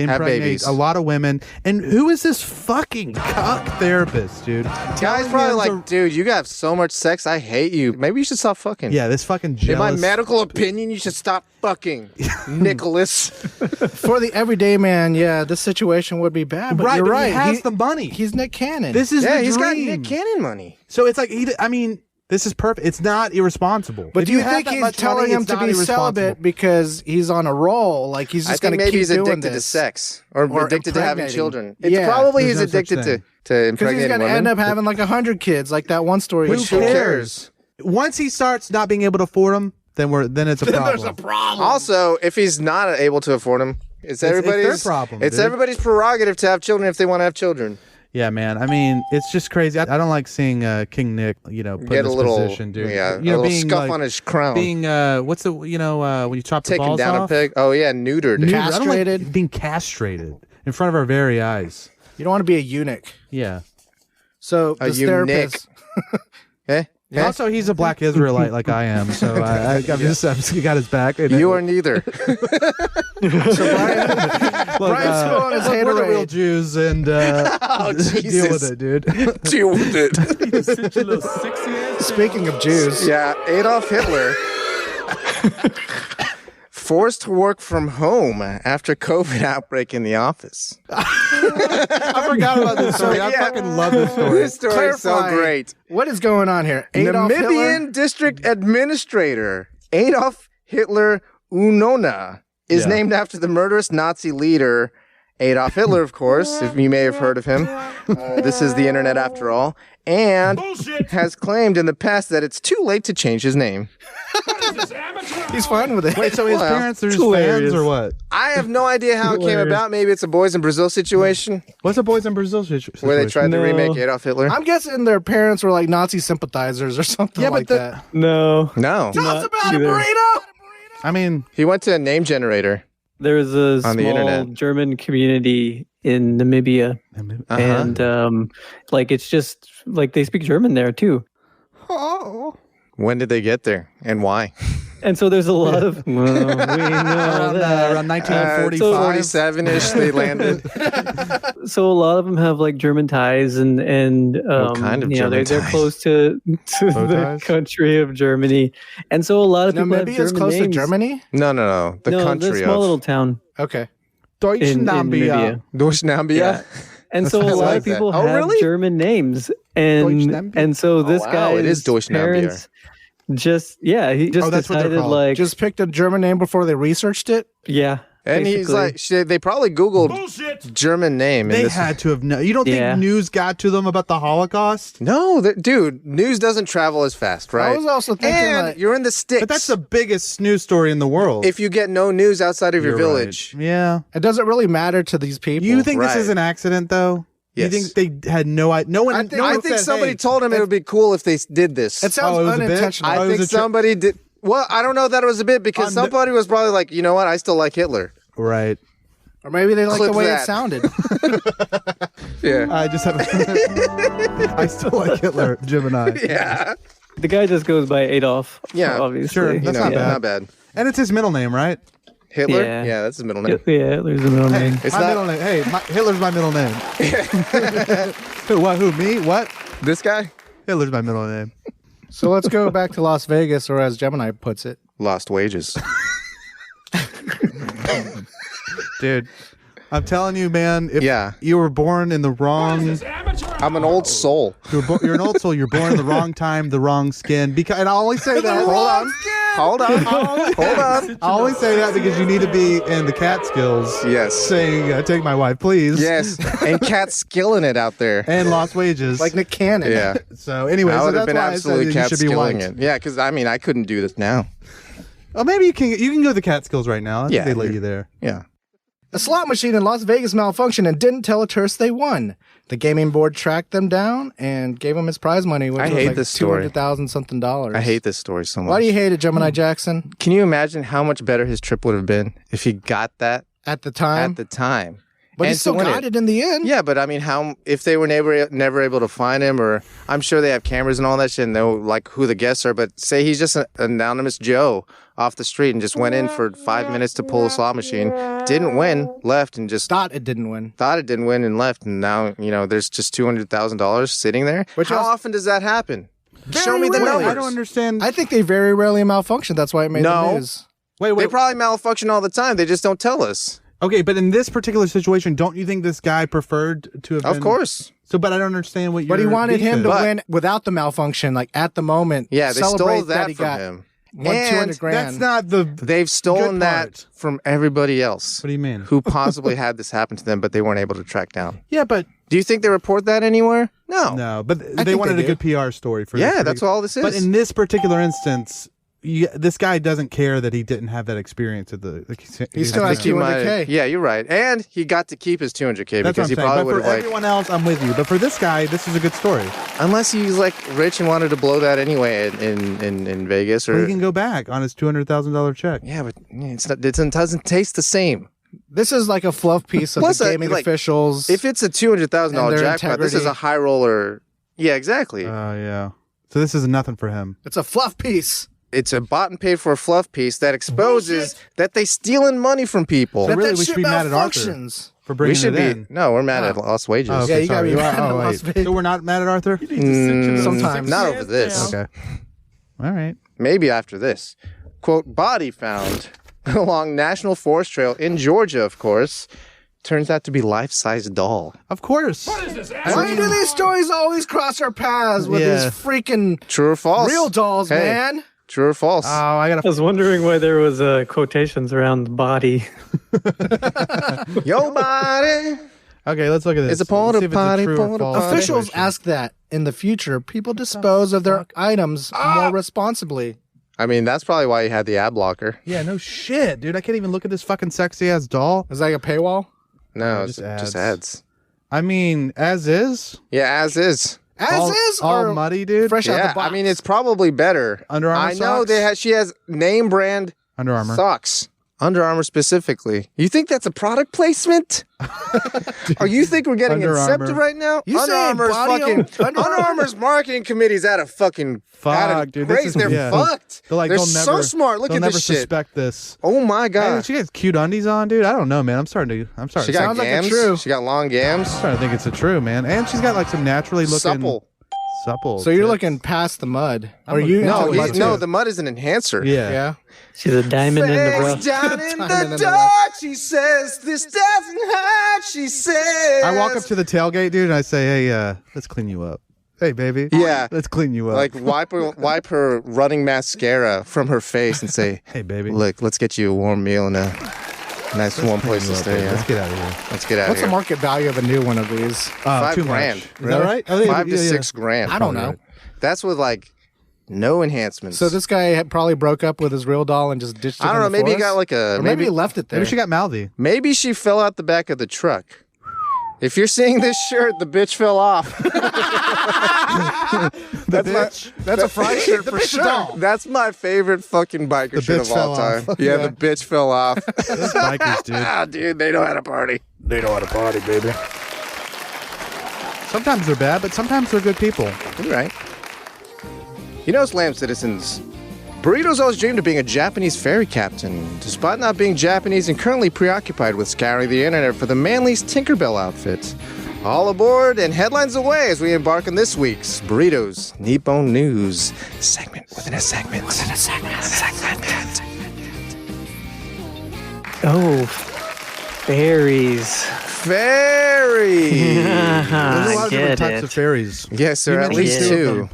have impregnate babies. a lot of women. And who is this fucking cuck therapist, dude? Guy's probably like, dude, you got so much sex, I hate you. Maybe you should stop fucking. Yeah, this fucking jealous. In my medical opinion, you should stop fucking, Nicholas. For the everyday man, yeah, this situation would be bad. But you're right. He has the money. He's Nick Cannon. This is the he's got dream. Nick Cannon money. So it's like, this is perfect. It's not irresponsible. But If do you have think that he's much telling money, him it's to not be irresponsible. celibate because he's on a roll? Like he's just I going think to maybe keep he's doing addicted to this. sex or addicted to having impregnating. children. Yeah. It's probably There's he's no such addicted thing. to Because he's impregnating going to women. end up having like 100 kids, like that one story. Which who cares? Once he starts not being able to afford them, then it's a problem. There's a problem. Also, if he's not able to afford them, it's everybody's their problem, It's dude. everybody's prerogative to have children if they want to have children. Yeah, man. I mean, it's just crazy. I don't like seeing King Nick, put in Get this a little, position, dude. a little being, scuff like, on his crown. Being, what's the, when you chop the Taken balls down off? a peg. Oh yeah, neutered. Neutered. I don't like Castrated. being castrated in front of our very eyes. You don't want to be a eunuch. Yeah. So A this eunuch. therapist. Eh? Eh? Also, he's a black Israelite like I am, so I've just got his back. You are neither. Brian's still on his We're the real haterade. Jews, and Oh, deal Jesus. with it, dude. Deal with it. Speaking of Jews, Yeah, Adolf Hitler forced to work from home after COVID outbreak in the office. I forgot about this story. I Yeah. fucking love this story. This story is so Clarify. great. what is going on here? Adolf Hitler? Namibian district administrator Adolf Hitler Unona is Yeah. named after the murderous Nazi leader Adolf Hitler, of course, if you may have heard of him. This is the internet after all. And has claimed in the past that it's too late to change his name. He's fine with it. Wait, so his Well, parents are just hilarious. fans or what? I have no idea how it came about. Maybe it's a Boys in Brazil situation What's the Boys in Brazil situation? where they tried to No. remake Adolf Hitler. I'm guessing their parents were like Nazi sympathizers or something Yeah, but like the- that. No. No. Tell us about it, either. Burrito! I mean, He went to a name generator. There's a On the small internet. German community in Namibia, Uh-huh. and like it's just like they speak German there too. When did they get there and why? And so there's a lot of we know that. around 1945. 47-ish they landed. So a lot of them have like German ties, and kind of you know, German they're ties? close to Bow the ties? country of Germany, and so a lot of people have Namibia is German close names. to Germany? No. The no, country the small of little town Okay. in Namibia. Deutschnambia. Yeah. And so a I lot like of people that. Oh, have really? German names, and Deutschnambia? so this wow, guy it is Deutschnambia. parents just he just that's what they're decided called. like Just picked a German name before they researched it? yeah, And he's basically. like, shit, they probably Googled German name. They and this- had to have known. You don't Yeah. think news got to them about the Holocaust? No, dude, news doesn't travel as fast, right? I was also thinking and like, you're in the sticks. But that's the biggest news story in the world. if you get no news outside of your You're right. village. Yeah. it doesn't really matter to these people. You think Right. this is an accident, though? Yes. You think they had no idea? No one. I no one think said, somebody hey, told him it would be cool if they did this. it sounds Oh, it was a bit? unintentional. Oh, I it was think a tri- somebody did. Well, I don't know that it was a bit because On the- somebody was probably like, you know what, I still like Hitler. Right. Or maybe they like Clip the way that. it sounded. Yeah. I just have. I still like Hitler, Gemini. Yeah. the guy just goes by Adolf. Yeah, obviously. sure. You That's know, not bad. Not bad. And it's his middle name, right? Hitler? Yeah. Yeah, that's his middle name. Yeah, there's a middle name. It's my not middle name. Hey, Hitler's my middle name. Who? What? Who? Me? What? this guy? Hitler's my middle name. So let's go back to Las Vegas, or as Gemini puts it. Lost wages. Dude, I'm telling you, man. If Yeah. you were born in the wrong, I'm an old soul. you're an old soul. You're born in the wrong time, the wrong skin. Because, and I'll only say that. Hold on. Hold on. I only say that because you need to be in the Catskills. Yes. Saying, take my wife, please. Yes. And Cat's skilling it out there. And lost wages. Like Nick Cannon. Yeah. So anyway, I so would have that's been why absolutely I said you should be white. Catskilling it. Yeah, because I mean, I couldn't do this now. Oh, maybe you can go to the Catskills right now. I think they let you there. Yeah. A slot machine in Las Vegas malfunctioned and didn't tell a tourist they won. The gaming board tracked them down and gave them his prize money, which I was hate like this story. $200,000 something. I hate this story so much. Why do you hate it, Gemini Jackson? Can you imagine how much better his trip would have been if he got that At the time? at the time? But he And to still win got it in the end. Yeah, but I mean, how if they were never able to find him, or I'm sure they have cameras and all that shit and know like who the guests are. But say he's just an anonymous Joe off the street and just went in for 5 minutes to pull a slot machine, didn't win, left, and just Thought it didn't win. and left, and now there's just $200,000 sitting there. Which how also- often does that happen? Very Show me the rarely. numbers. I don't understand. I think they very rarely malfunction. That's why it made the news. Wait. They probably malfunction all the time. They just don't tell us. Okay, but in this particular situation, don't you think this guy preferred to have Of been... course. So, but I don't understand what you're... But he wanted him to But- win without the malfunction, like at the moment. Yeah, they celebrate stole that he from got him. won And $200,000. That's not the... They've stolen Good that part. from everybody else. What do you mean? Who possibly had this happen to them, but they weren't able to track down. Yeah, but... Do you think they report that anywhere? No. No, but they think wanted they a good PR story for Yeah, this that's all this is. But in this particular instance, this guy doesn't care that he didn't have that experience at the... He still has He might- 200K. Yeah, you're right. And he got to keep his 200K That's what because I'm he saying. probably But would for have everyone else, I'm with you. But for this guy, this is a good story. unless he's like rich and wanted to blow that anyway in Vegas, Or or he can go back on his $200,000 check. yeah, but it doesn't taste the same. This is like a fluff piece of Plus, the gaming like, officials. If it's a $200,000 And their jackpot, this is integrity. a high roller. Yeah, exactly. Yeah. So this is nothing for him. It's a fluff piece. It's a bought and paid for fluff piece that exposes that they stealing money from people. That really, we shit should be mad at Arthur. malfunctions. For We bringing should it be. in. No, we're mad at lost wages. Oh, okay, Yeah, you gotta sorry. be mad at Oh, Las wait. Vegas. So we're not mad at Arthur? Sometimes. Not over this. Okay. All right. Maybe after this. Quote, body found along National Forest Trail in Georgia, of course. Turns out to be life-size doll. Of course. Why do these stories always cross our paths with Yeah. these freaking True or false? real dolls, Hey. man? True or false? Oh, I got I was wondering why there was quotations around the body. Your body. Okay, let's look at this. It's a porta Let's see if potty, true or porta false potty. Officials situation. ask that in the future, people dispose of their items more responsibly. I mean, that's probably why he had the ad blocker. Yeah, no shit, dude. I can't even look at this fucking sexy ass doll. Is that like a paywall? No, just it's just ads. ads. I mean, as is. Yeah, as is. As is, all or muddy, dude. fresh out Yeah, the box? I mean, it's probably better. Under Armour I know socks? she has name brand Under Armour. socks. Under Armour specifically. You think that's a product placement? Or you think we're getting Under incepted Armour. right now? You Under saying Armour's body fucking on- Under Under Armour? Armour's marketing committee's out of fucking Fuck, dude. This crazy. is They're yeah. fucked. They're like, They're they'll so never, smart. Look they'll at never this shit. suspect this. Oh my Hey, god. she got cute undies on, dude. I don't know, man. I'm starting She got Sounds like a gams. true. She got long gams. to think it's a true, man. And she's got like some naturally looking Supple. supple. So you're tits. looking past the mud. I'm Are you? looking- No, into Yeah, mud no, too? the mud is an enhancer. Yeah. Yeah. She's a diamond in the rough. Face down in Diamond the in the dark, she says. This doesn't hurt, she says. I walk up to the tailgate, dude, and I say, "Hey, let's clean you up. Hey, baby. Yeah. let's clean you up. like wipe her running mascara from her face and say, hey, baby. "Look, let's get you a warm meal and a nice warm place to Clean you up, stay. baby. Yeah? Let's get out of here. Let's get out What's of the here." market value of a new one of these? $5 too grand. much. Is that right? Oh, yeah, 5 to yeah, yeah. 6 grand. I don't probably. know. That's with like no enhancements. So this guy had probably broke up with his real doll and just ditched it. I don't in know. the Maybe he forest? got like a Or maybe he left it there. Maybe she got mouthy. Maybe she fell out the back of the truck. If you're seeing this shirt, the bitch fell off. That's a fry shirt for sure. That's my favorite fucking biker The shirt bitch of all fell time. off. Yeah, the bitch fell off. Those bikers, dude. Ah, dude, they know how to party. They know how to party, baby. Sometimes they're bad, but sometimes they're good people. You're right. You know, Slam Citizens, Burrito's always dreamed of being a Japanese ferry captain, despite not being Japanese and currently preoccupied with scouring the internet for the Manly's Tinkerbell outfit. All aboard and headlines away as we embark on this week's Burrito's Nippon News segment within a segment. Within a segment. Oh, fairies. Fairy! There's a lot of I different get types it. of fairies. Yes, sir, You at mentioned least two two. of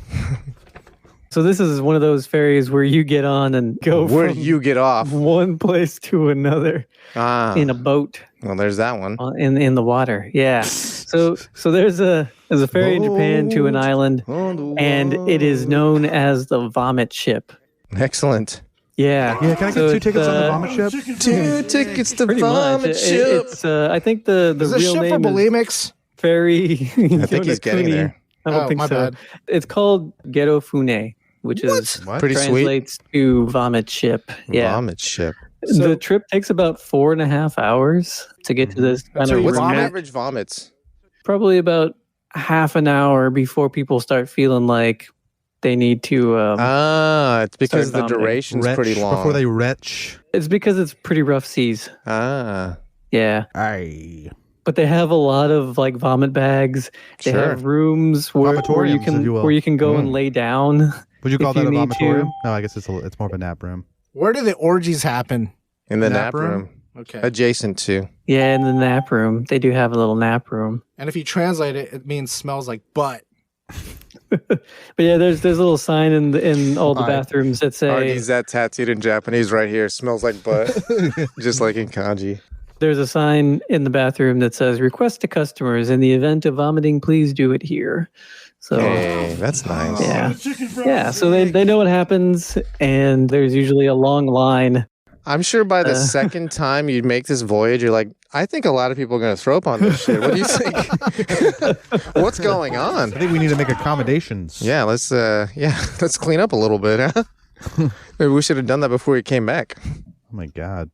So this is one of those ferries where you get on and go Where from do you get off? one place to another in a boat. Well, there's that one. In the water. Yeah. So there's a ferry in Japan to an island, and it is known as the vomit ship. Excellent. Yeah. Yeah, can I get 2 tickets on the vomit ship? 2 tickets to Pretty vomit much. ship. It's I think the Is this real ship for name is bulimics? Ferry. I think he's getting there. I don't think my so. bad. It's called Gerofune, which is Pretty sweet. translates to vomit ship. Yeah. Vomit ship. The trip takes about 4.5 hours to get to this kind of What's remote- average vomits? Probably about half an hour before people start feeling like they need to. It's because start the vomiting. duration's pretty long. Before they retch. It's because it's pretty rough seas. Ah. Yeah. Aye. But they have a lot of like vomit bags. They Sure. have rooms where you Vomitoriums, if you will. can go and lay down. Would you call if that you a need vomitorium? to. No, I guess it's more of a nap room. Where do the orgies happen? In the Nap nap room. Okay. Adjacent to. Yeah, in the nap room. They do have a little nap room. And if you translate it, it means smells like butt. But yeah, there's a little sign in all the bathrooms that say Artie's that tattooed in Japanese right here. Smells like butt. Just like in kanji. there's a sign in the bathroom that says request to customers in the event of vomiting, please do it here. So Hey, that's nice. yeah, so they know what happens, and there's usually a long line. I'm sure by the second time you make this voyage, you're like, I think a lot of people are going to throw up on this shit. What do you think? What's going on? I think we need to make accommodations. Yeah, let's clean up a little bit, huh? Maybe we should have done that before we came back. Oh my God.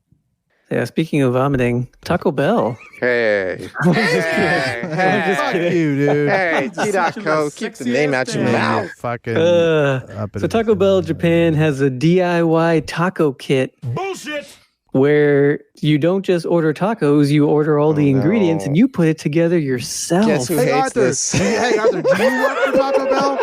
Yeah, speaking of vomiting, Taco Bell. Hey. Hey. Fuck you, dude. Hey, T.co, keep the name out your mouth. Fucking So Taco Bell Japan has a DIY taco kit. Bullshit! Where you don't just order tacos, you order all the ingredients and you put it together yourself. Guess who hates this? Hey, Arthur, do you work for Taco Bell?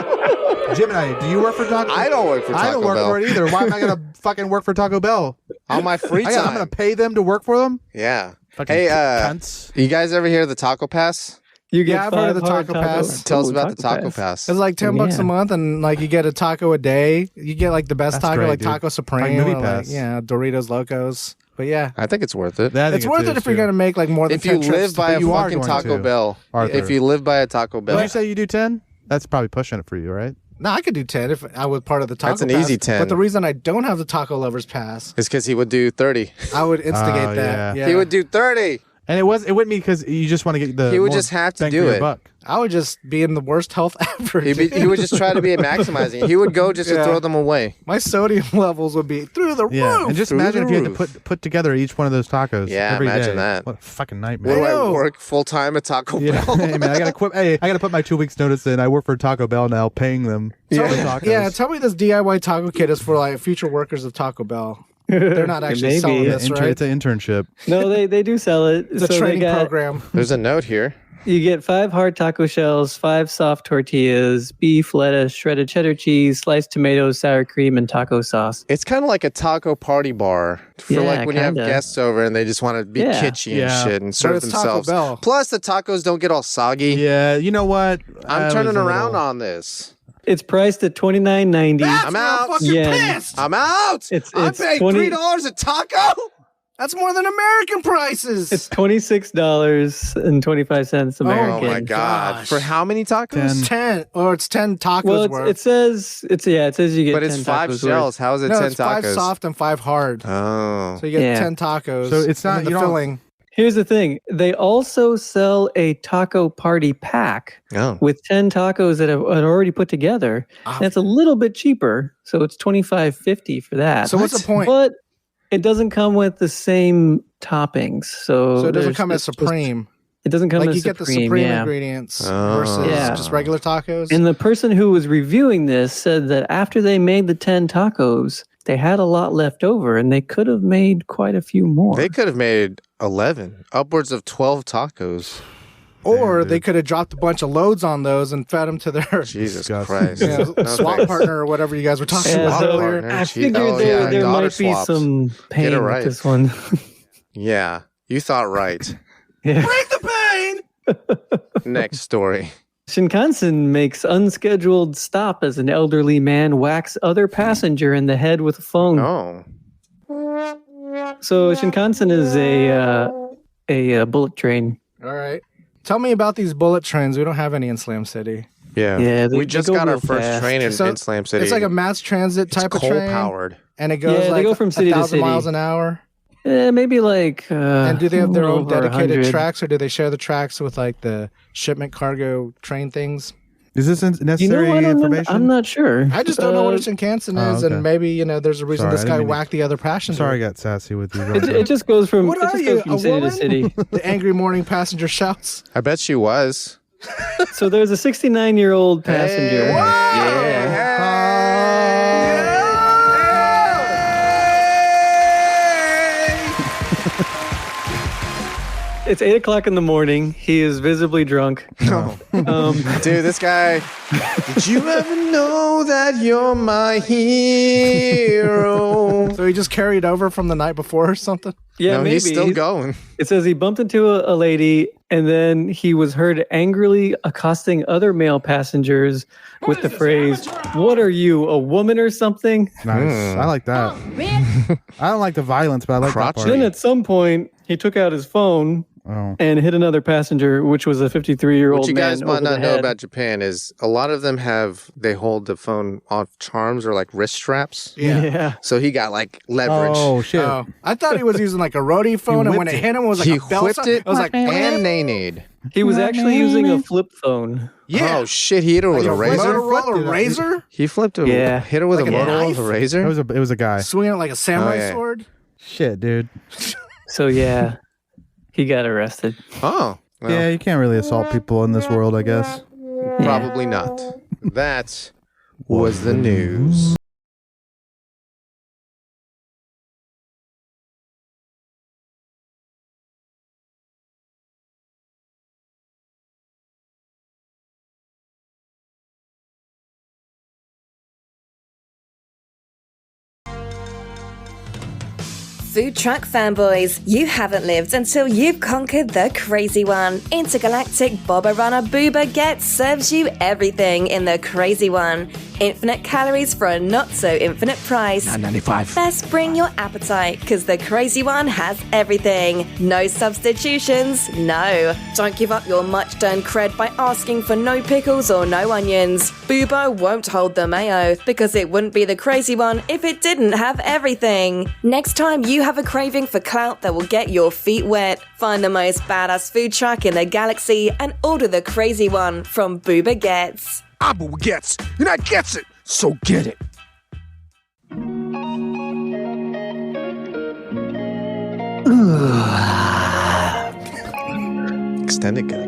Gemini, do you work for Taco Bell? I don't work for Taco Bell. I don't work for it either. Why am I going to fucking work for Taco Bell? On my free time. I'm going to pay them to work for them? Yeah. Fucking Hey, cunts. you guys ever hear of the Taco Pass? You get I've heard of the 5 hard Taco Pass. Tell us Ooh, about the Taco Pass. It's like $10 Yeah. a month, and like you get a taco a day. You get like the best That's taco, great, like dude. Taco Supreme, Movie or, like, Pass. Doritos Locos. But yeah, I think it's worth it. I think it's worth it if you're gonna make like more than If you 10 trips. live by a you are fucking going Taco to, Bell, Arthur. if you live by a Taco Did Bell, you say you do 10? That's probably pushing it for you, right? No, I could do 10 if I was part of the Taco That's an Pass. easy 10. But the reason I don't have the Taco Lovers Pass, it's because he would do 30. I would instigate Oh, that. yeah. Yeah. He would do 30. And it wouldn't be because you just want to get the He would more just have to bang do for your it. buck. I would just be in the worst health ever. He would just try to be maximizing. He would go just to Yeah. throw them away. My sodium levels would be through the Yeah, roof. and just Through imagine the if you had roof. to put together each one of those tacos. Yeah, every imagine day. that. What a fucking What nightmare. do I know. work full time at Taco Yeah, Bell? hey, man, I gotta put my 2 weeks notice in. I work for Taco Bell now, paying them. for tacos. Yeah, tell me this DIY taco kit is for like future workers of Taco Bell. They're not actually Maybe. selling this, right? It's an internship. No, they do sell it. It's a So training they got, program. There's a note here. You get 5 hard taco shells, 5 soft tortillas, beef, lettuce, shredded cheddar cheese, sliced tomatoes, sour cream, and taco sauce. It's kind of like a taco party bar for Yeah, like when you have kinda. guests over and they just want to be Yeah. kitschy and Yeah. shit and serve it's Taco themselves. Bell. Plus, the tacos don't get all soggy. Yeah, you know what? I'm turning around on this. It's priced at $29.90. I'm out. fucking Yen. pissed. I'm out. It's I'm paying 20 $3 a taco. That's more than American prices. It's $26.25 American. Oh my god! Gosh. For how many tacos? 10 or it's 10 tacos Well, worth. it says you get. But it's 10 5 tacos shells. worth. How is it no, 10 it's tacos? 5 soft and 5 hard. Oh. So you get Yeah. 10 tacos. So it's not- and then you the don't- filling. Here's the thing: they also sell a taco party pack Oh. with 10 tacos that are already put together. Ah. That's a little bit cheaper, so it's $25.50 for that. So what's the point? But it doesn't come with the same toppings. So So it doesn't there's- come as it's just- Supreme. It doesn't come Like as you get the Supreme, Supreme yeah. ingredients Oh. versus Yeah. just regular tacos. And the person who was reviewing this said that after they made the 10 tacos, they had a lot left over and they could have made quite a few more. They could have made 11, upwards of 12 tacos. or Damn, they dude. could have dropped a bunch of loads on those and fed them to their Jesus Disgusting. Christ. you know, swap thanks. partner or whatever you guys were talking Yeah, about so earlier. I Gee, figured oh, there, yeah, there daughter might be swaps. some pain it with right. this one. Yeah, you thought right. Yeah. Break the pain! Next story. Shinkansen makes unscheduled stop as an elderly man whacks other passenger in the head with a phone. Oh. So Shinkansen is a bullet train. All right. Tell me about these bullet trains. We don't have any in Slam City. Yeah. They We just go got our real first fast. train in Slam City. It's like a mass transit type of train. coal-powered. And it goes Yeah, they go from city to 1,000 city. miles an hour. Maybe like. And do they have their own over dedicated 100. tracks, or do they share the tracks with like the shipment cargo train things? Is this necessary You know what? information? I'm not sure. I just don't know what a Shinkansen is, okay. and maybe there's a reason Sorry, this I guy didn't mean whacked the other passenger. Sorry, I got sassy with you. It just goes from, What it are just you, goes from a city woman? to city. The angry morning passenger shouts. I bet she was. So there's a 69-year-old passenger. It's 8 o'clock in the morning. He is visibly drunk. Dude, this guy. Did you ever know that you're my hero? So he just carried over from the night before or something? Yeah, no, maybe. he's still going. It says he bumped into a lady, and then he was heard angrily accosting other male passengers with the phrase, "What are you, a woman or something?" Nice. I like that. I don't like the violence, but I like that Crotchety. part. Then at some point, he took out his phone and hit another passenger, which was a 53-year-old What you man guys might over not the know head. about Japan is a lot of them they hold the phone off charms or like wrist straps. Yeah. So he got like leverage. Oh, shit. Oh, I thought he was using like a roadie phone, and when it hit him, it was like he a bell whipped sound. it It was like, and nay-nayed. He was actually using a flip phone. yeah. Oh shit! He hit her with a razor. Motorola razor? He flipped her. Yeah. Hit her with Like a a Motorola knife? razor. It was a guy. Swinging it like a samurai Oh, yeah. sword? Shit, dude. So yeah, he got arrested. Oh. Well, Yeah, you can't really assault people in this world, I guess. probably not. That was the news. Food truck fanboys, you haven't lived until you've conquered the crazy one. Intergalactic Boba Runner Booba Get serves you everything in the crazy one. Infinite calories for a not so infinite price. $9.95. Best bring your appetite, because the crazy one has everything. No substitutions, no. Don't give up your much done cred by asking for no pickles or no onions. Boobo won't hold the mayo, because it wouldn't be the crazy one if it didn't have everything. Next time you have a craving for clout that will get your feet wet, find the most badass food truck in the galaxy and order the crazy one from Booba Gets. Abu gets, and I gets it, so get it. Extended cut.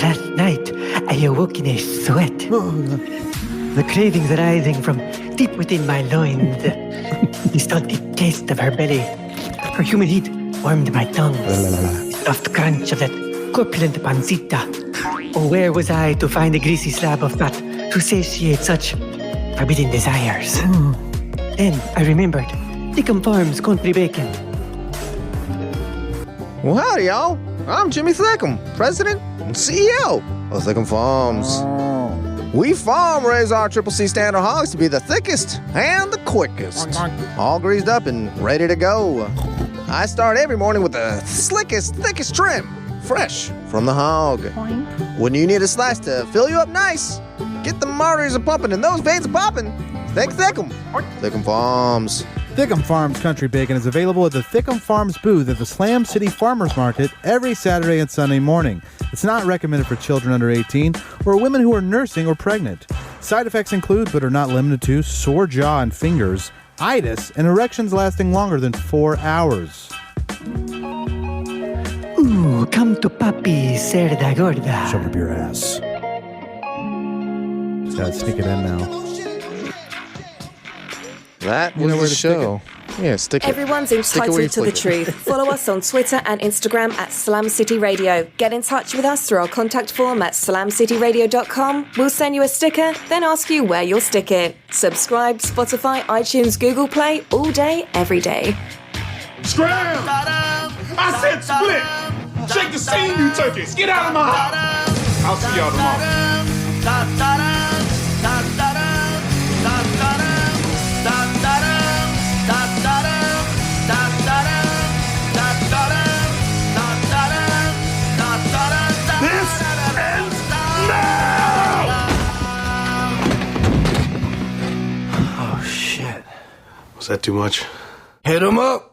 Last night, I awoke in a sweat. The cravings arising from deep within my loins. The salty taste of her belly. Her humid heat warmed my tongue. The soft crunch of that corpulent pancita. Oh, where was I to find a greasy slab of fat to satiate such forbidden desires? Then I remembered Nickelbox Farms country bacon. Well, howdy, y'all. I'm Jimmy Thickum, President and CEO of Thickum Farms. We farm raise our Triple C standard hogs to be the thickest and the quickest. All greased up and ready to go. I start every morning with the slickest, thickest trim, fresh from the hog. When you need a slice to fill you up nice, get the arteries a pumping and those veins a popping. Think Thickum. Thickum Farms. Thickum Farms Country Bacon is available at the Thickum Farms booth at the Slam City Farmers Market every Saturday and Sunday morning. It's not recommended for children under 18 or women who are nursing or pregnant. Side effects include, but are not limited to, sore jaw and fingers, itis, and erections lasting longer than 4 hours. Ooh, come to papi, cerda gorda. Shove up your ass. Just gotta stick it in now. That You was know where the to stick show. Yeah, stick it. Everyone's Stick it where you entitled to the flick it. truth. Follow us on Twitter and Instagram at Slam City Radio. Get in touch with us through our contact form at slamcityradio.com. We'll send you a sticker, then ask you where you'll stick it. Subscribe, Spotify, iTunes, Google Play, all day, every day. Scram! I said split! Shake the scene, you turkeys! Get out of my house! I'll see y'all tomorrow. Oh, shit. Was that too much? Hit him up!